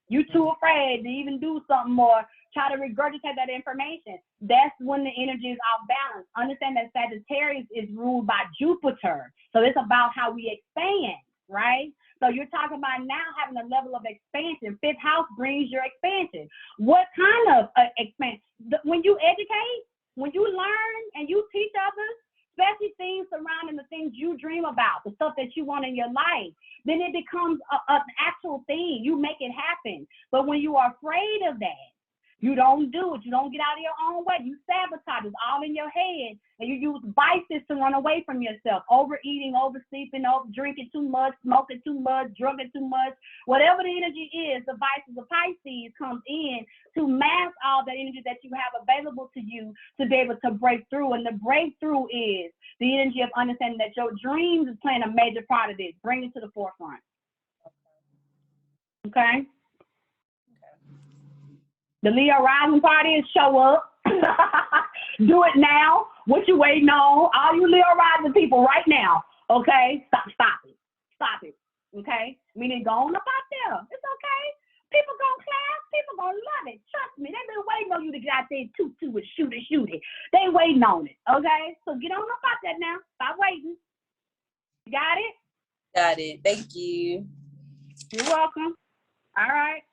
You too afraid to even do something more, try to regurgitate that information. That's when the energy is off balance. Understand that Sagittarius is ruled by Jupiter. So it's about how we expand, right? So you're talking about now having a level of expansion. Fifth house brings your expansion. What kind of expansion? When you educate, when you learn and you teach others, especially things surrounding the things you dream about, the stuff that you want in your life, then it becomes an actual thing. You make it happen. But when you are afraid of that, you don't do it. You don't get out of your own way. You sabotage. It's all in your head. And you use vices to run away from yourself. Overeating, oversleeping, drinking too much, smoking too much, drugging too much. Whatever the energy is, the vices of Pisces comes in to mask all the energy that you have available to you to be able to break through. And the breakthrough is the energy of understanding that your dreams is playing a major part of this. Bring it to the forefront. Okay? The Leo rising party is show up. Do it now. What you waiting on? All you Leo rising people right now. Okay? Stop it. Stop it. Okay? Meaning go on up out there. It's okay. People gonna clap. People gonna love it. Trust me. They've been waiting on you to get out there and toot and shoot it. They waiting on it. Okay? So get on up out there now. Stop waiting. You got it? Got it. Thank you. You're welcome. All right.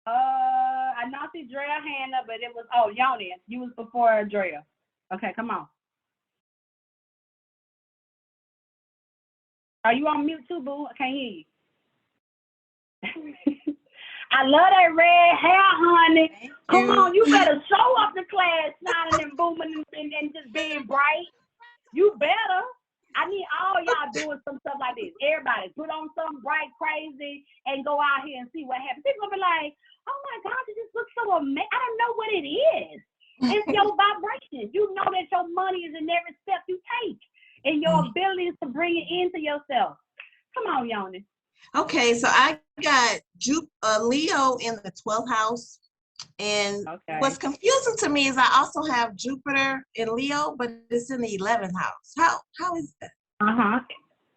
I not see Drea hand up, but it was, Yoni, you was before Drea. Okay, come on. Are you on mute too, boo? I can't hear you. I love that red hair, honey. Come on, you better show up the class, shining and booming and just being bright. You better. I need all y'all doing some stuff like this. Everybody put on something bright, crazy, and go out here and see what happens. People gonna be like, oh my God, you just look so amazing. I don't know what it is. It's your vibration. You know that your money is in every step you take, and your ability is to bring it into yourself. Come on, Yoni. Okay, so I got Leo in the 12th house. And what's confusing to me is I also have Jupiter in Leo, but it's in the 11th house. How is that?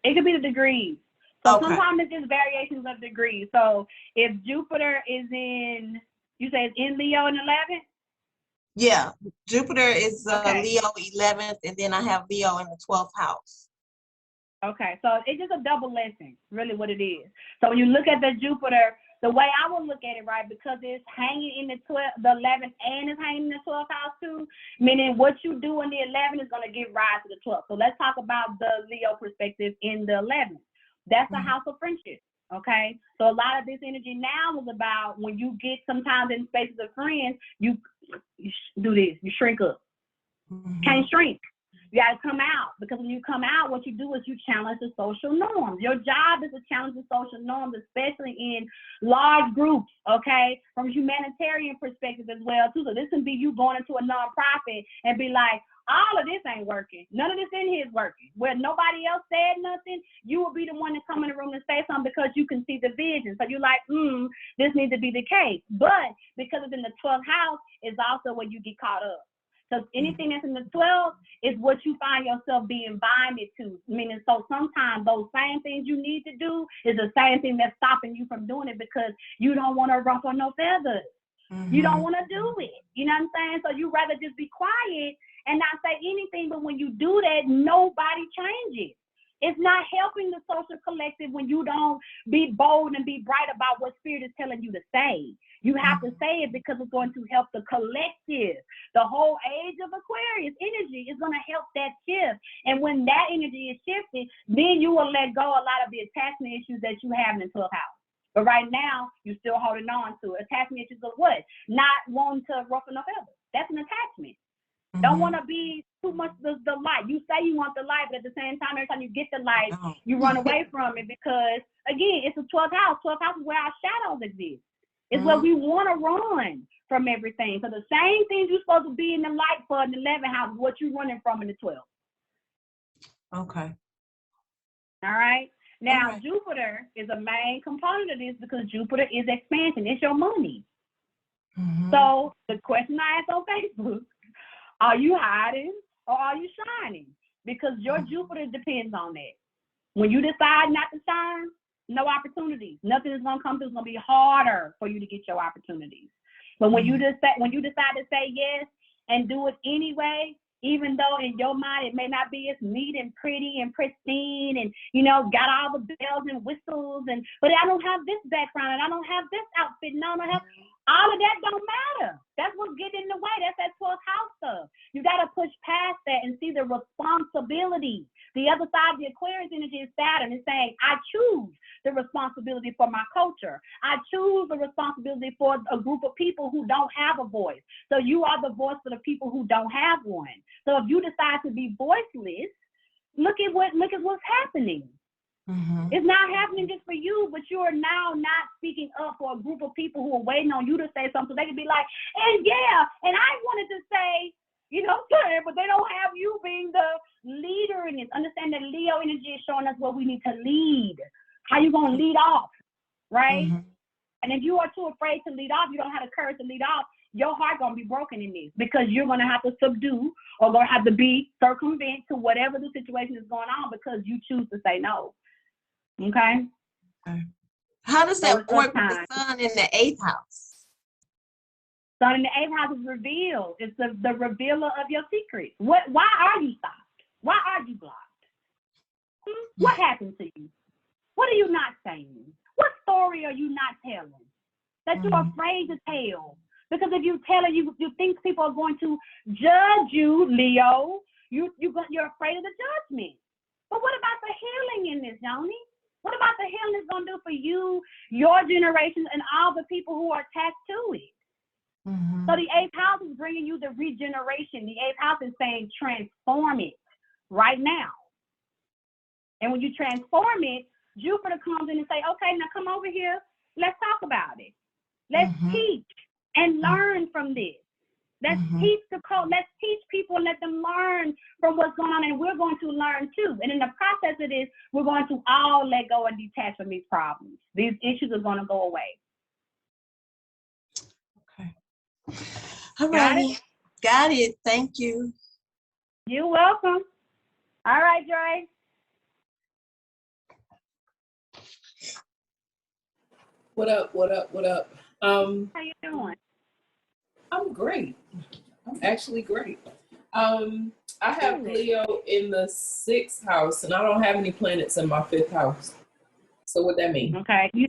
It could be the degrees. So sometimes it's just variations of degrees. So if Jupiter is in, you say it's in Leo in 11th? Yeah, Jupiter is Leo 11th, and then I have Leo in the 12th house. Okay, so it's just a double lesson, really what it is. So when you look at the Jupiter, the way I would look at it, right, because it's hanging in the 11th and it's hanging in the 12th house too, meaning what you do in the 11th is going to give rise to the 12th. So let's talk about the Leo perspective in the 11th. That's the house of friendship, okay? So a lot of this energy now is about when you get sometimes in spaces of friends, you do this, you shrink up. Can't shrink. You got to come out, because when you come out, what you do is you challenge the social norms. Your job is to challenge the social norms, especially in large groups, okay, from a humanitarian perspective as well, too. So this can be you going into a nonprofit and be like, all of this ain't working. None of this in here is working. Where nobody else said nothing, you will be the one to come in the room and say something because you can see the vision. So you're like, this needs to be the case. But because it's in the 12th house, it's also where you get caught up. Because anything that's in the 12th is what you find yourself being binded to. Meaning, so sometimes those same things you need to do is the same thing that's stopping you from doing it because you don't want to ruffle no feathers. You don't want to do it. You know what I'm saying? So you rather just be quiet and not say anything. But when you do that, nobody changes. It's not helping the social collective when you don't be bold and be bright about what spirit is telling you to say. You have to say it because it's going to help the collective. The whole age of Aquarius energy is going to help that shift. And when that energy is shifted, then you will let go a lot of the attachment issues that you have in the 12th house. But right now, you're still holding on to it. Attachment issues of what? Not wanting to ruffle no feathers. That's an attachment. Don't want to be too much the light. You say you want the light, but at the same time, every time you get the light, you run away from it because, again, it's the 12th house. 12th house is where our shadows exist. It's where we want to run from everything. So the same things you're supposed to be in the light for in the 11th house is what you're running from in the 12th. Okay. All right. Now, Jupiter is a main component of this because Jupiter is expansion. It's your money. So the question I asked on Facebook, are you hiding or are you shining? Because your Jupiter depends on that. When you decide not to shine, No opportunities. Nothing is gonna come through. It's gonna be harder for you to get your opportunities. But when you decide to say yes and do it anyway, even though in your mind it may not be as neat and pretty and pristine and, you know, got all the bells and whistles, but I don't have this background and I don't have this outfit and I don't have, all of that don't matter. That's what's getting in the way. That's that 12th house stuff. You got to push past that and see the responsibility. The other side of the Aquarius energy is Saturn. It's saying, I choose the responsibility for my culture. I choose the responsibility for a group of people who don't have a voice. So you are the voice for the people who don't have one. So if you decide to be voiceless, look at what's happening. Mm-hmm. It's not happening just for you, but you are now not speaking up for a group of people who are waiting on you to say something. So they can be like, and yeah, and I wanted to say, you know, but they don't have you being the leader in this. Understand that Leo energy is showing us what we need to lead. How you gonna lead off, right? Mm-hmm. And if you are too afraid to lead off, you don't have the courage to lead off, your heart gonna be broken in this because you're gonna have to subdue or gonna have to be circumvent to whatever the situation is going on because you choose to say no. Okay. How does that work with the sun in the 8th house? Sun in the 8th house is revealed. It's the revealer of your secrets. Why are you stopped? Why are you blocked? What happened to you? What are you not saying? What story are you not telling that you're afraid to tell? Because if you tell it, you think people are going to judge you, Leo. You're afraid of the judgment. But what about the healing in this, Joni? What about the healing it's going to do for you, your generation, and all the people who are attached to it? Mm-hmm. So the 8th house is bringing you the regeneration. The 8th house is saying transform it right now. And when you transform it, Jupiter comes in and say, okay, now come over here. Let's talk about it. Let's teach and learn from this. Let's teach let's teach people and let them learn from what's going on, and we're going to learn too. And in the process of this, we're going to all let go and detach from these problems. These issues are going to go away. Okay. All right. Got it. Thank you. You're welcome. All right, Dre. What up? How you doing? I'm great. I'm actually great. I have Leo in the 6th house, and I don't have any planets in my 5th house. So what that mean? Okay. You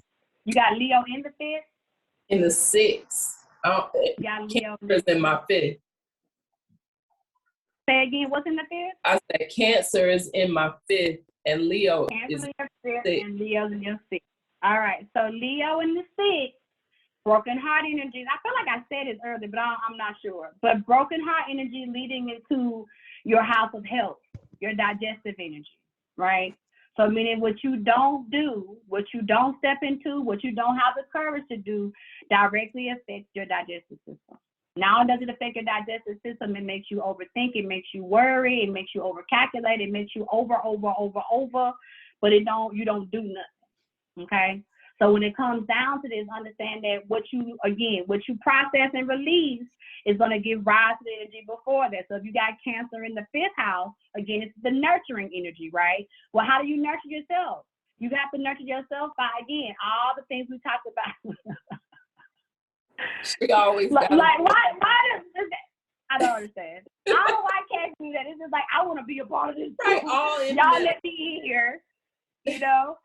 got Leo in the 5th? In the 6th. Cancer's in my 5th. Say again, what's in the 5th? I said Cancer is in my 5th, and Leo is in your 5th, and Leo's in your 6th. All right. So Leo in the 6th. Broken heart energy. I feel like I said it earlier, but I'm not sure. But broken heart energy leading into your house of health, your digestive energy, right? So meaning what you don't do, what you don't step into, what you don't have the courage to do directly affects your digestive system. Not only does it affect your digestive system, it makes you overthink, it makes you worry, it makes you overcalculate, it makes you over, but you don't do nothing, okay? So when it comes down to this, understand that what you process and release is going to give rise to the energy before that. So if you got Cancer in the 5th house, again, it's the nurturing energy, right? Well, how do you nurture yourself? You have to nurture yourself by, again, all the things we talked about. She always why does that? I don't understand. I don't know why I can't do that. It's just like, I want to be a part of this. Right, y'all let me in here, you know?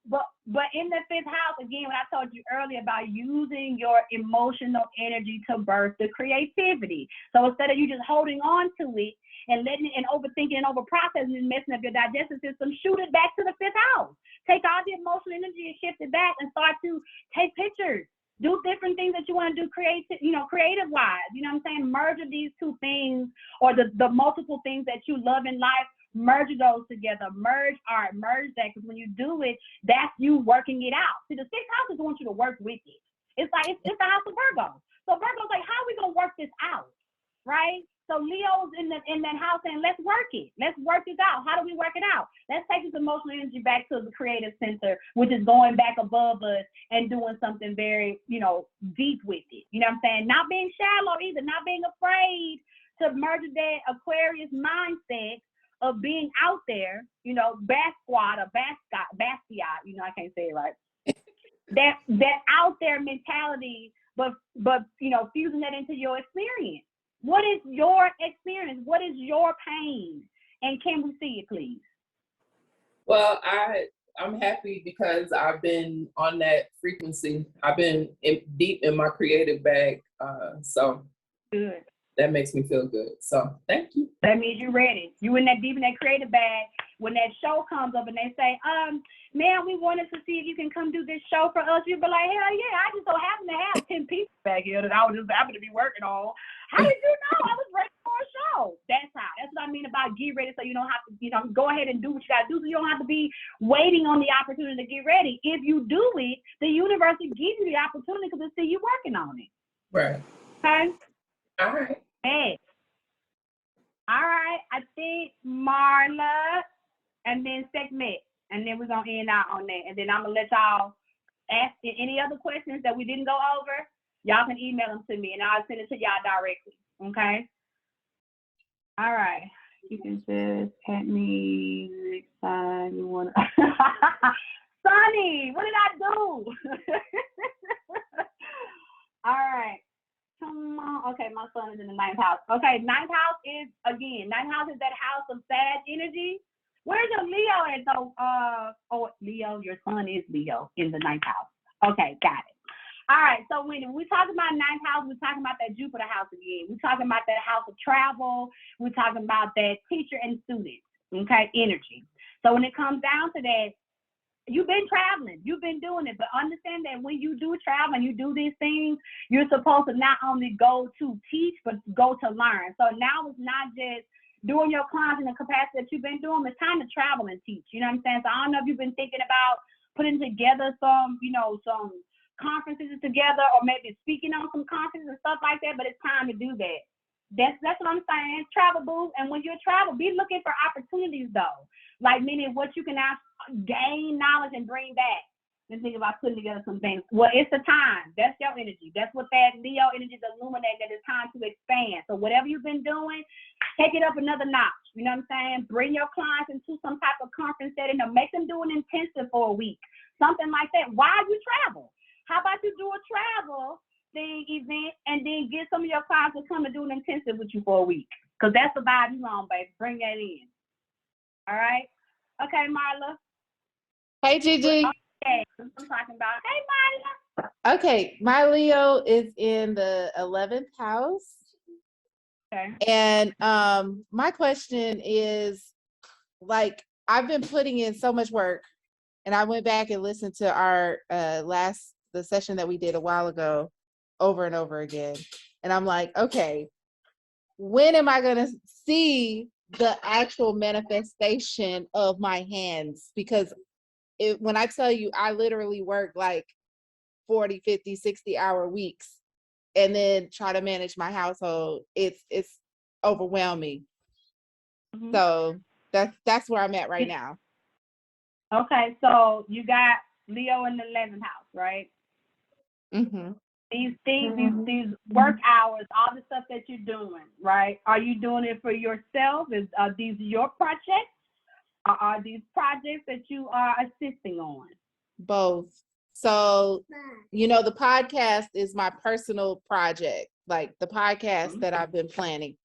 But in the 5th house, again, when I told you earlier about using your emotional energy to birth the creativity. So instead of you just holding on to it and letting it and overthinking and overprocessing and messing up your digestive system, shoot it back to the 5th house. Take all the emotional energy and shift it back and start to take pictures. Do different things that you want to do creative wise. You know what I'm saying? Merge these two things or the multiple things that you love in life. Merge those together, merge art, merge that, because when you do it, that's you working it out. See, the 6th house is want you to work with it. It's like, it's the house of Virgo. So Virgo's like, how are we going to work this out, right? So Leo's in that house saying, let's work it. Let's work this out. How do we work it out? Let's take this emotional energy back to the creative center, which is going back above us and doing something very, deep with it. You know what I'm saying? Not being shallow either, not being afraid to merge that Aquarius mindset of being out there, Basquiat, I can't say it right. That out there mentality, but fusing that into your experience. What is your experience? What is your pain? And can we see it, please? Well, I'm happy because I've been on that frequency. I've been deep in my creative bag, so good. That makes me feel good. So thank you. That means you're ready. You in that deep in that creative bag. When that show comes up and they say, man, we wanted to see if you can come do this show for us, you'll be like, hell yeah, I just so happen to have 10 people back here that I was just happen to be working on. How did you know I was ready for a show? That's what I mean about get ready, so you don't have to, go ahead and do what you got to do, so you don't have to be waiting on the opportunity to get ready. If you do it, the universe will give you the opportunity because they see you working on it. Right. Okay? All right. Hey. All right, I think Marla and then Sekhmet, and then we're going to end out on that. And then I'm going to let y'all ask any other questions that we didn't go over. Y'all can email them to me, and I'll send it to y'all directly, okay? All right. You can just hit me next time you want to. Sonny, what did I do? All right. Come on. Okay, my son is in the 9th house. Okay, 9th house is, again, 9th house is that house of sad energy. Where's your Leo at, though? Leo, your son is Leo in the 9th house. Okay, got it. All right, so when we talk about 9th house, we're talking about that Jupiter house again. We're talking about that house of travel. We're talking about that teacher and student, okay, energy. So when it comes down to that, you've been traveling, you've been doing it, but understand that when you do travel and you do these things, you're supposed to not only go to teach, but go to learn. So now it's not just doing your clients in the capacity that you've been doing, it's time to travel and teach. You know what I'm saying? So I don't know if you've been thinking about putting together some, some conferences together, or maybe speaking on some conferences and stuff like that, but it's time to do that. That's what I'm saying. Travel, boo. And when you travel, be looking for opportunities, though. Like, meaning what you can gain knowledge and bring back. And think about putting together some things. Well, it's the time. That's your energy. That's what that Leo energy is illuminating, that it's time to expand. So whatever you've been doing, take it up another notch. You know what I'm saying? Bring your clients into some type of conference setting, or make them do an intensive for a week. Something like that while you travel. How about you do a travel event, and then get some of your clients to come and do an intensive with you for a week? Because that's the vibe you on, baby. Bring that in. All right? Okay, Marla. Hey, Gigi. Okay, I'm talking about. Hey, Marla. Okay, my Leo is in the 11th house. Okay. And my question is, like, I've been putting in so much work, and I went back and listened to our the session that we did a while ago over and over again. And I'm like, okay, when am I going to see the actual manifestation of my hands? Because when I tell you, I literally work like 40, 50, 60-hour weeks, and then try to manage my household. It's overwhelming. Mm-hmm. So that's where I'm at right now. Okay, so you got Leo in the 11th house, right? Mm-hmm. These things, these work hours, all the stuff that you're doing, right? Are you doing it for yourself? Are these your projects? Or are these projects that you are assisting on? Both. So, the podcast is my personal project, like the podcast that I've been planning.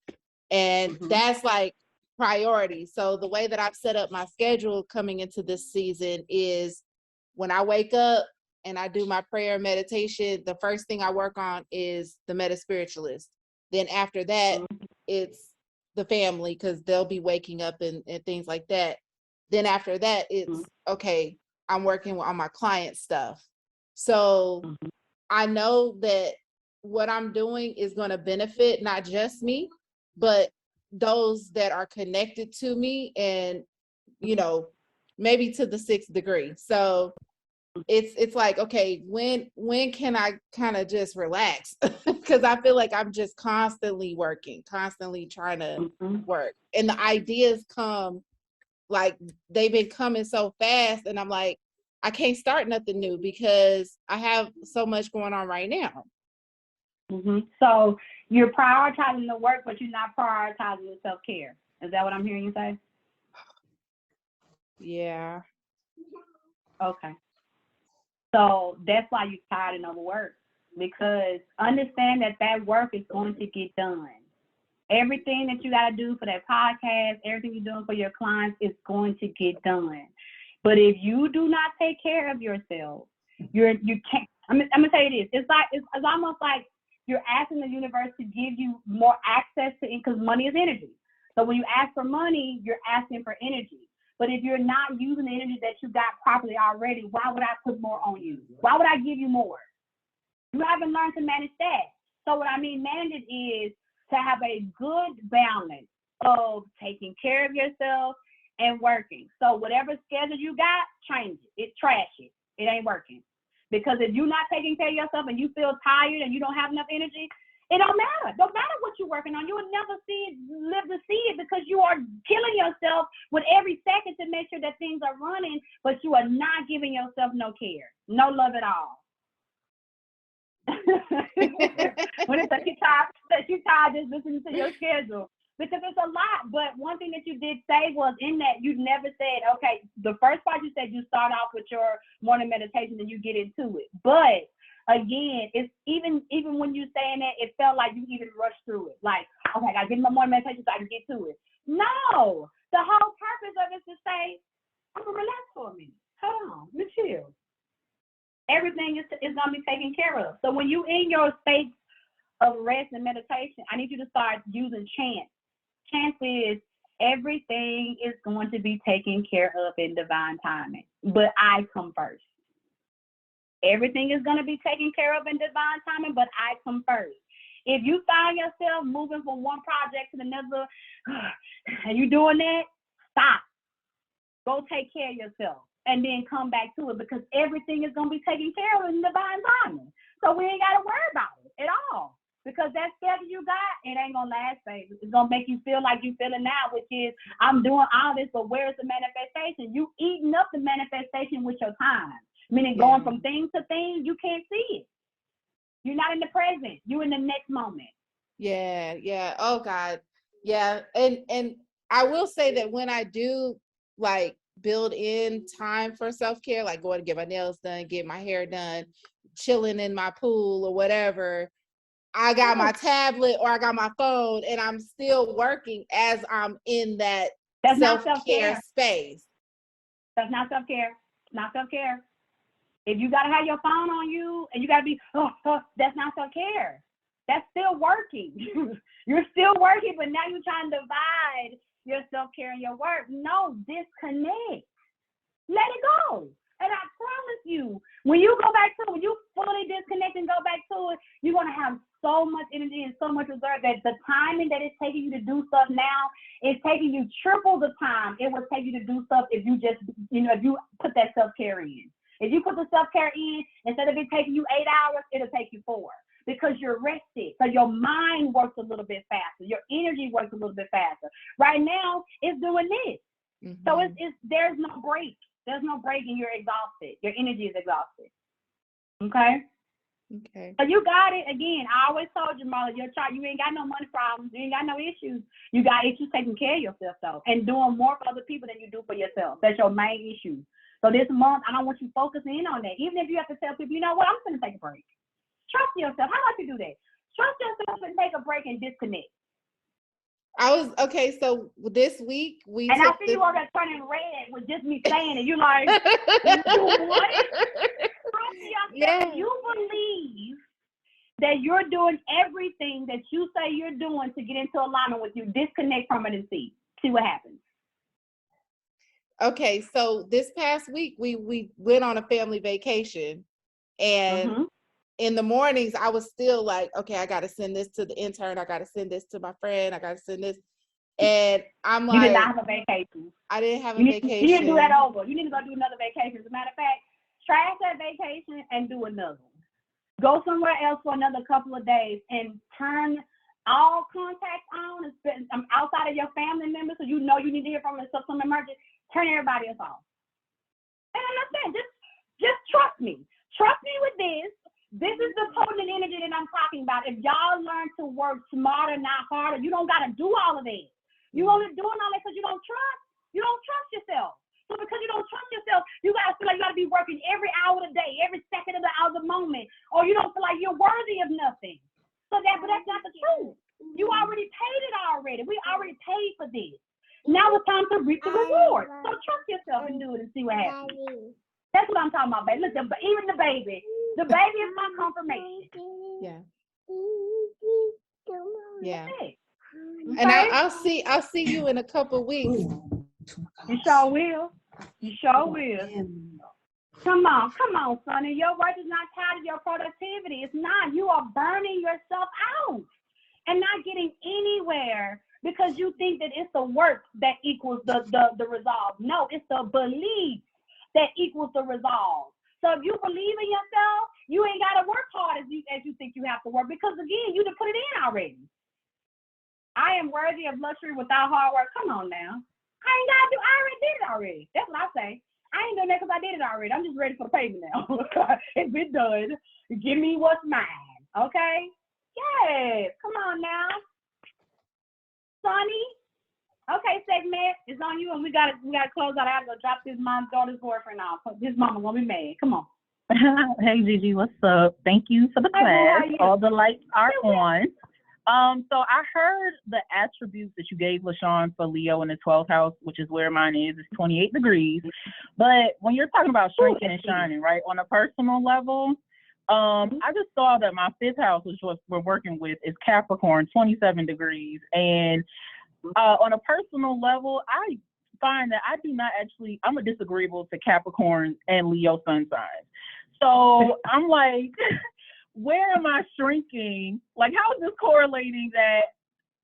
And that's like priority. So the way that I've set up my schedule coming into this season is when I wake up and I do my prayer and meditation, the first thing I work on is the meta spiritualist. Then after that, it's the family, because they'll be waking up and things like that. Then after that, it's okay, I'm working on my client stuff. So I know that what I'm doing is going to benefit not just me, but those that are connected to me, and maybe to the 6th degree. So it's like, okay, when can I kind of just relax? Because I feel like I'm just constantly working, constantly trying to work, and the ideas come, like, they've been coming so fast, and I'm like, I can't start nothing new because I have so much going on right now. So you're prioritizing the work, but you're not prioritizing the self-care. Is that what I'm hearing you say? Yeah. Okay. So that's why you're tired and overworked, because understand that work is going to get done. Everything that you got to do for that podcast, everything you're doing for your clients is going to get done. But if you do not take care of yourself, you can't. I'm gonna tell you this. It's almost like you're asking the universe to give you more access to it, because money is energy. So when you ask for money, you're asking for energy. But if you're not using the energy that you got properly already, why would I put more on you? Why would I give you more? You haven't learned to manage that. So what I mean manage it is to have a good balance of taking care of yourself and working. So whatever schedule you got, change it. Trash it. It ain't working. Because if you're not taking care of yourself and you feel tired and you don't have enough energy, it don't matter. Don't matter what you're working on. You will never live to see it, because you are killing yourself with every second to make sure that things are running, but you are not giving yourself no care, no love at all. When it's like you're tired just listening to your schedule, because it's a lot. But one thing that you did say was in that you never said, okay, the first part you said you start off with your morning meditation and you get into it. But again, it's even when you saying that, it felt like you even rushed through it. Like, okay, I gotta get my morning meditation so I can get to it. No, the whole purpose of it is to say, I'm gonna relax for a minute. Hold on, let me chill. Everything is gonna be taken care of. So when you in your state of rest and meditation, I need you to start using chant. Chant is everything is going to be taken care of in divine timing, but I come first. Everything is going to be taken care of in divine timing, but I come first. If you find yourself moving from one project to another, and you doing that, stop. Go take care of yourself and then come back to it, because everything is going to be taken care of in divine timing. So we ain't got to worry about it at all, because that schedule you got, it ain't going to last, baby. It's going to make you feel like you feeling now, which is, I'm doing all this, but where's the manifestation? You eating up the manifestation with your time. Meaning going from thing to thing, you can't see it. You're not in the present. You're in the next moment. Yeah. Oh God. Yeah. And I will say that when I do like build in time for self-care, like going to get my nails done, get my hair done, chilling in my pool or whatever, I got my tablet or I got my phone and I'm still working as I'm in that self-care space. That's not self-care. Not self-care. If you got to have your phone on you and you got to be, that's not self-care. That's still working. You're still working, but now you're trying to divide your self-care and your work. No, disconnect. Let it go. And I promise you, when you go back to it, when you fully disconnect and go back to it, you're going to have so much energy and so much reserve that the timing that it's taking you to do stuff now is taking you triple the time it would take you to do stuff if you just, if you put that self-care in. If you put the self-care in, instead of it taking you 8 hours, it'll take you 4, because you're rested. So your mind works a little bit faster. Your energy works a little bit faster. Right now, it's doing this. Mm-hmm. So there's no break. There's no break, and you're exhausted. Your energy is exhausted. Okay? Okay. So you got it. Again, I always told you, Marla, your chart, you ain't got no money problems. You ain't got no issues. You got issues taking care of yourself, though, and doing more for other people than you do for yourself. That's your main issue. So this month, I don't want you focusing in on that. Even if you have to tell people, you know what, I'm going to take a break. Trust yourself. How about you do that? Trust yourself and take a break and disconnect. Okay, so this week I see you over there turning red with just me saying it. You're like, you what? Trust yourself. Yeah. You believe that you're doing everything that you say you're doing to get into alignment with you. Disconnect from it and see what happens. Okay, so this past week we went on a family vacation, and in the mornings I was still like, okay, I got to send this to the intern, I got to send this to my friend, I got to send this, and I'm like, you did not have a vacation. I didn't have a vacation. You need to do that over. You need to go do another vacation. As a matter of fact, trash that vacation and do another one. Go somewhere else for another couple of days and turn all contacts on, outside of your family members, so you know you need to hear from them, so some emergency. Turn everybody else off. And understand, just trust me. Trust me with this. This is the potent energy that I'm talking about. If y'all learn to work smarter, not harder, you don't got to do all of this. You only doing all that because you don't trust. You don't trust yourself. So because you don't trust yourself, you got to feel like you got to be talking about, baby. Look, even the baby is my confirmation. Yeah. Yeah. Okay. And I'll see you in a couple weeks. You sure will. You sure will. Come on, Sonny. Your work is not tied to your productivity. It's not. You are burning yourself out and not getting anywhere because you think that it's the work that equals the resolve. No, it's the belief that equals the resolve. So if you believe in yourself, you ain't got to work hard as you think you have to work because, again, you done put it in already. I am worthy of luxury without hard work. Come on now. I already did it already. That's what I say. I ain't doing that because I did it already. I'm just ready for the payment now. It's been done. Give me what's mine. Okay? Yes. Come on now. Sonny. Okay, segment. It's on you, and we gotta close out. I gotta go drop this mom's daughter's boyfriend off. His mama gonna be mad. Come on. Hey Gigi, what's up? Thank you for the class. All the lights are on. So I heard the attributes that you gave LaShawn for Leo in the 12th house, which is where mine is. It's 28 degrees. But when you're talking about shrinking and shining, right, on a personal level, I just saw that my 5th house, which we're working with, is Capricorn, 27 degrees. And on a personal level, I find that I do not actually, I'm a disagreeable to Capricorn and Leo sun signs. So I'm like, where am I shrinking? Like, how is this correlating that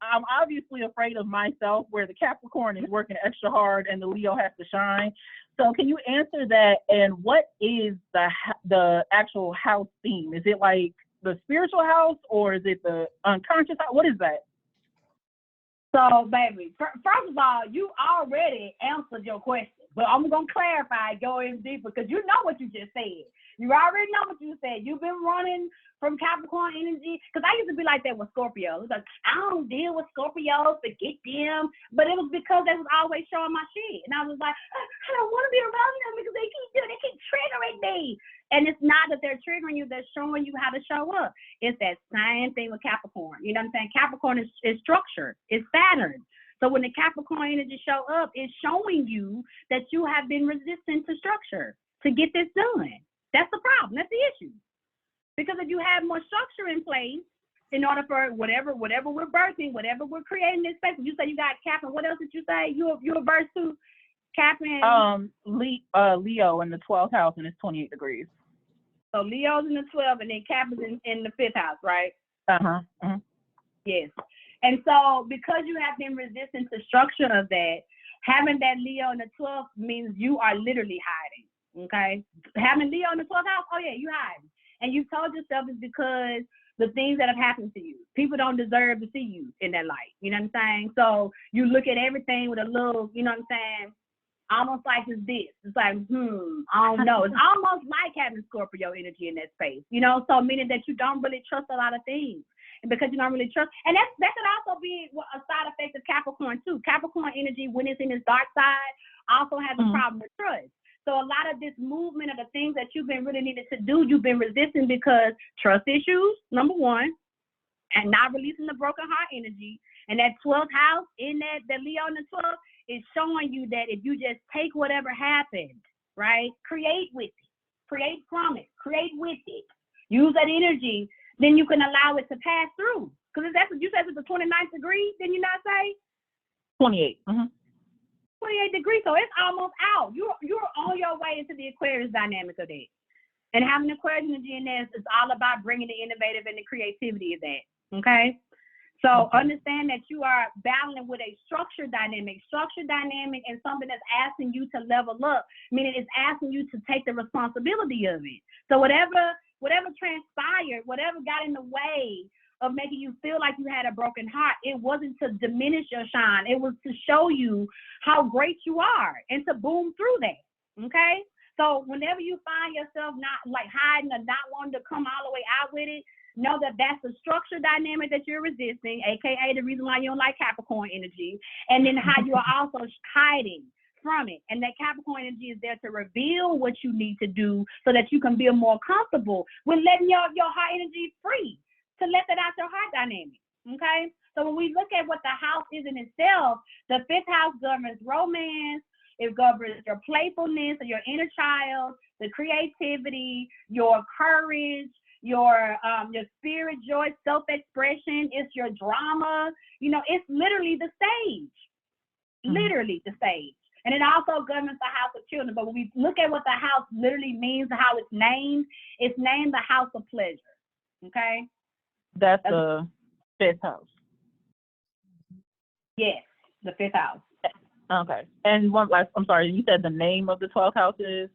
I'm obviously afraid of myself, where the Capricorn is working extra hard and the Leo has to shine? So can you answer that? And what is the actual house theme? Is it like the spiritual house or is it the unconscious house? What is that? So, baby, first of all, you already answered your question, but I'm going to clarify, go in deeper, because you know what you just said. You already know what you said. You've been running from Capricorn energy, because I used to be like that with Scorpios. It's like, I don't deal with Scorpios, forget them, but it was because they was always showing my shit, and I was like, I don't want to be around them because they keep triggering me. And it's not that they're triggering you, they're showing you how to show up. It's that same thing with Capricorn. You know what I'm saying? Capricorn is structure. It's Saturn. So when the Capricorn energy show up, it's showing you that you have been resistant to structure to get this done. That's the problem. That's the issue. Because if you have more structure in place, in order for whatever we're birthing, whatever we're creating this space, you say you got Cap, and what else did you say? You're verse 2, Cap and Leo in the 12th house, and it's 28 degrees. So Leo's in the 12th, and then Cap is in the 5th house, right? Uh-huh. Uh-huh. Yes. And so because you have been resistant to structure of that, having that Leo in the 12th means you are literally hiding, okay? Having Leo in the 12th house, oh yeah, you hiding. And you told yourself it's because the things that have happened to you. People don't deserve to see you in that light, you know what I'm saying? So you look at everything with a little, you know what I'm saying, almost like it's this. It's like, I don't know. It's almost like having Scorpio energy in that space, you know? So meaning that you don't really trust a lot of things. And because you don't really trust, and that could also be a side effect of Capricorn too. Capricorn energy, when it's in its dark side, also has a problem with trust. So a lot of this movement of the things that you've been really needed to do, you've been resisting because trust issues, number one, and not releasing the broken heart energy. And that 12th house in that Leo in the 12th is showing you that if you just take whatever happened, right, create with it, create from it, create with it, use that energy, then you can allow it to pass through. Because that's what you said, it's the 29th degree, didn't you not say? 28. 28 degrees, so it's almost out. You're on your way into the Aquarius dynamic of that. And having Aquarius energy in there is all about bringing the innovative and the creativity of that, okay? So understand that you are battling with a structure dynamic and something that's asking you to level up, meaning it's asking you to take the responsibility of it. So whatever transpired, whatever got in the way of making you feel like you had a broken heart, it wasn't to diminish your shine. It was to show you how great you are and to boom through that, okay? So whenever you find yourself not like hiding or not wanting to come all the way out with it, know that that's the structure dynamic that you're resisting, aka the reason why you don't like Capricorn energy, and then how you are also hiding from it. And that Capricorn energy is there to reveal what you need to do so that you can feel more comfortable with letting your heart energy free, to let that out your heart dynamic, okay? So when we look at what the house is in itself, the 5th house governs romance, It governs your playfulness, your inner child, the creativity, your courage, your spirit, joy, self-expression. It's your drama. You know, it's literally the stage. Literally the stage. And it also governs the house of children. But when we look at what the house literally means, how it's named the house of pleasure. Okay? That's the 5th house. Yes, the 5th house. Okay. And I'm sorry, you said the name of the 12th house is?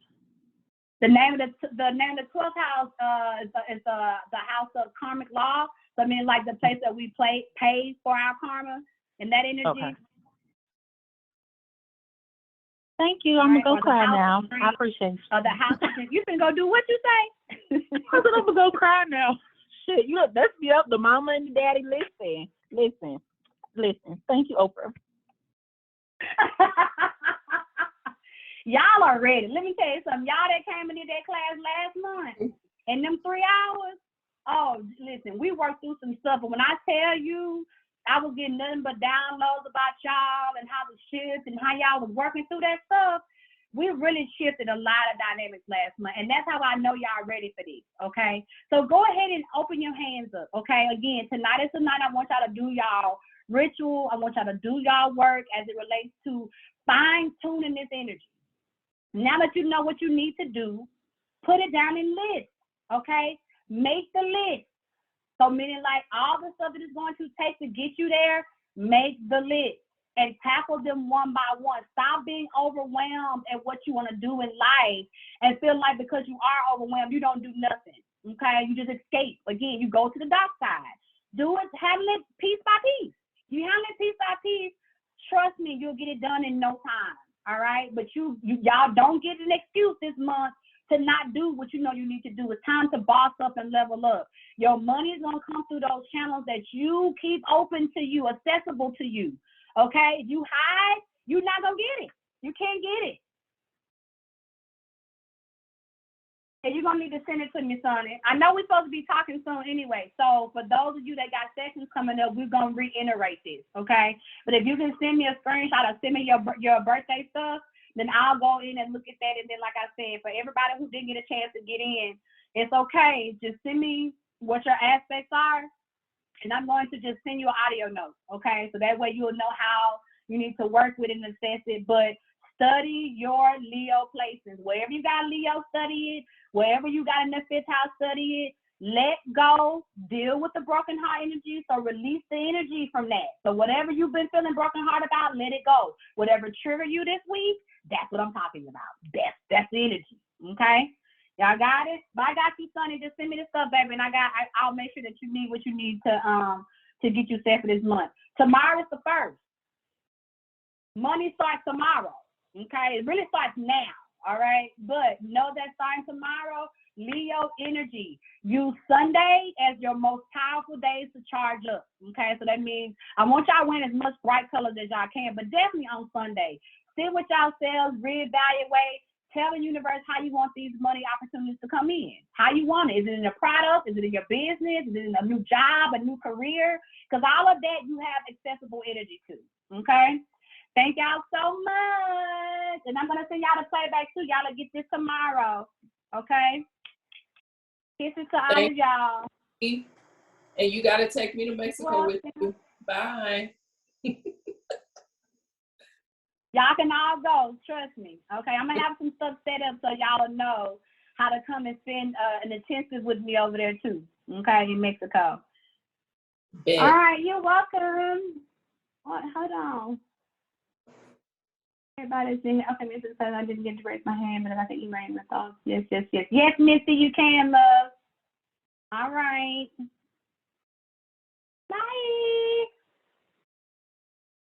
The name of the 12th house is the house of karmic law. So I mean, like the place that we pay for our karma and that energy. Okay. Thank you. I'm gonna go cry now. I appreciate you. The house. You can go do what you say. I said I'm gonna go cry now. Shit, you let's be up. The mama and the daddy. Listen. Thank you, Oprah. Y'all are ready. Let me tell you something. Y'all that came into that class last month in them 3 hours. Oh, listen, we worked through some stuff. But when I tell you, I was getting nothing but downloads about y'all and how the shift and how y'all was working through that stuff. We really shifted a lot of dynamics last month. And that's how I know y'all ready for this, okay? So go ahead and open your hands up, okay? Again, tonight is the night I want y'all to do y'all ritual. I want y'all to do y'all work as it relates to fine-tuning this energy. Now that you know what you need to do, put it down in list, okay? Make the list. So meaning like all the stuff that it's going to take to get you there, make the list and tackle them one by one. Stop being overwhelmed at what you want to do in life and feel like because you are overwhelmed, you don't do nothing, okay? You just escape. Again, you go to the dark side. Do it, handle it piece by piece. You handle it piece by piece, trust me, you'll get it done in no time, all right? But y'all don't get an excuse this month to not do what you know you need to do. It's time to boss up and level up. Your money is going to come through those channels that you keep open to you, accessible to you, okay? If you hide, you're not going to get it. You can't get it. And you're going to need to send it to me, Sonny. I know we're supposed to be talking soon anyway, so for those of you that got sessions coming up, we're going to reiterate this, okay? But if you can send me a screenshot or send me your birthday stuff, then I'll go in and look at that. And then, like I said, for everybody who didn't get a chance to get in, it's okay. Just send me what your aspects are, and I'm going to just send you an audio note, okay? So that way you'll know how you need to work with it and assess it. But study your Leo placements. Wherever you got Leo, study it. Wherever you got in the 5th house, study it. Let go, deal with the broken heart energy, so release the energy from that. So whatever you've been feeling broken heart about, let it go. Whatever triggered you this week, that's what I'm talking about. That's the energy, okay? Y'all got it? But I got you, Sonny. Just send me the stuff, baby, and I'll make sure that you need what you need to get you set for this month. Tomorrow is the 1st. Money starts tomorrow, okay? It really starts now, all right? But know that starting tomorrow, Leo energy. Use Sunday as your most powerful days to charge up, okay? So that means I want y'all wearing as much bright colors as y'all can, but definitely on Sunday. Sit with yourselves, reevaluate, tell the universe how you want these money opportunities to come in, how you want it. Is it in a product? Is it in your business? Is it in a new job, a new career? Because all of that you have accessible energy to, okay? Thank y'all so much. And I'm going to send y'all the playback too. Y'all will get this tomorrow, okay? Kisses to all of y'all. And you got to take me to Mexico with you. Bye. Y'all can all go, trust me. Okay, I'm gonna have some stuff set up so y'all will know how to come and spend an intensive with me over there too. Okay, in Mexico. Bet. All right, you're welcome. Hold on. Everybody's in here. Okay, Mrs. Says I didn't get to raise my hand, but I think you raised my thoughts. Yes, Missy, you can, love. All right.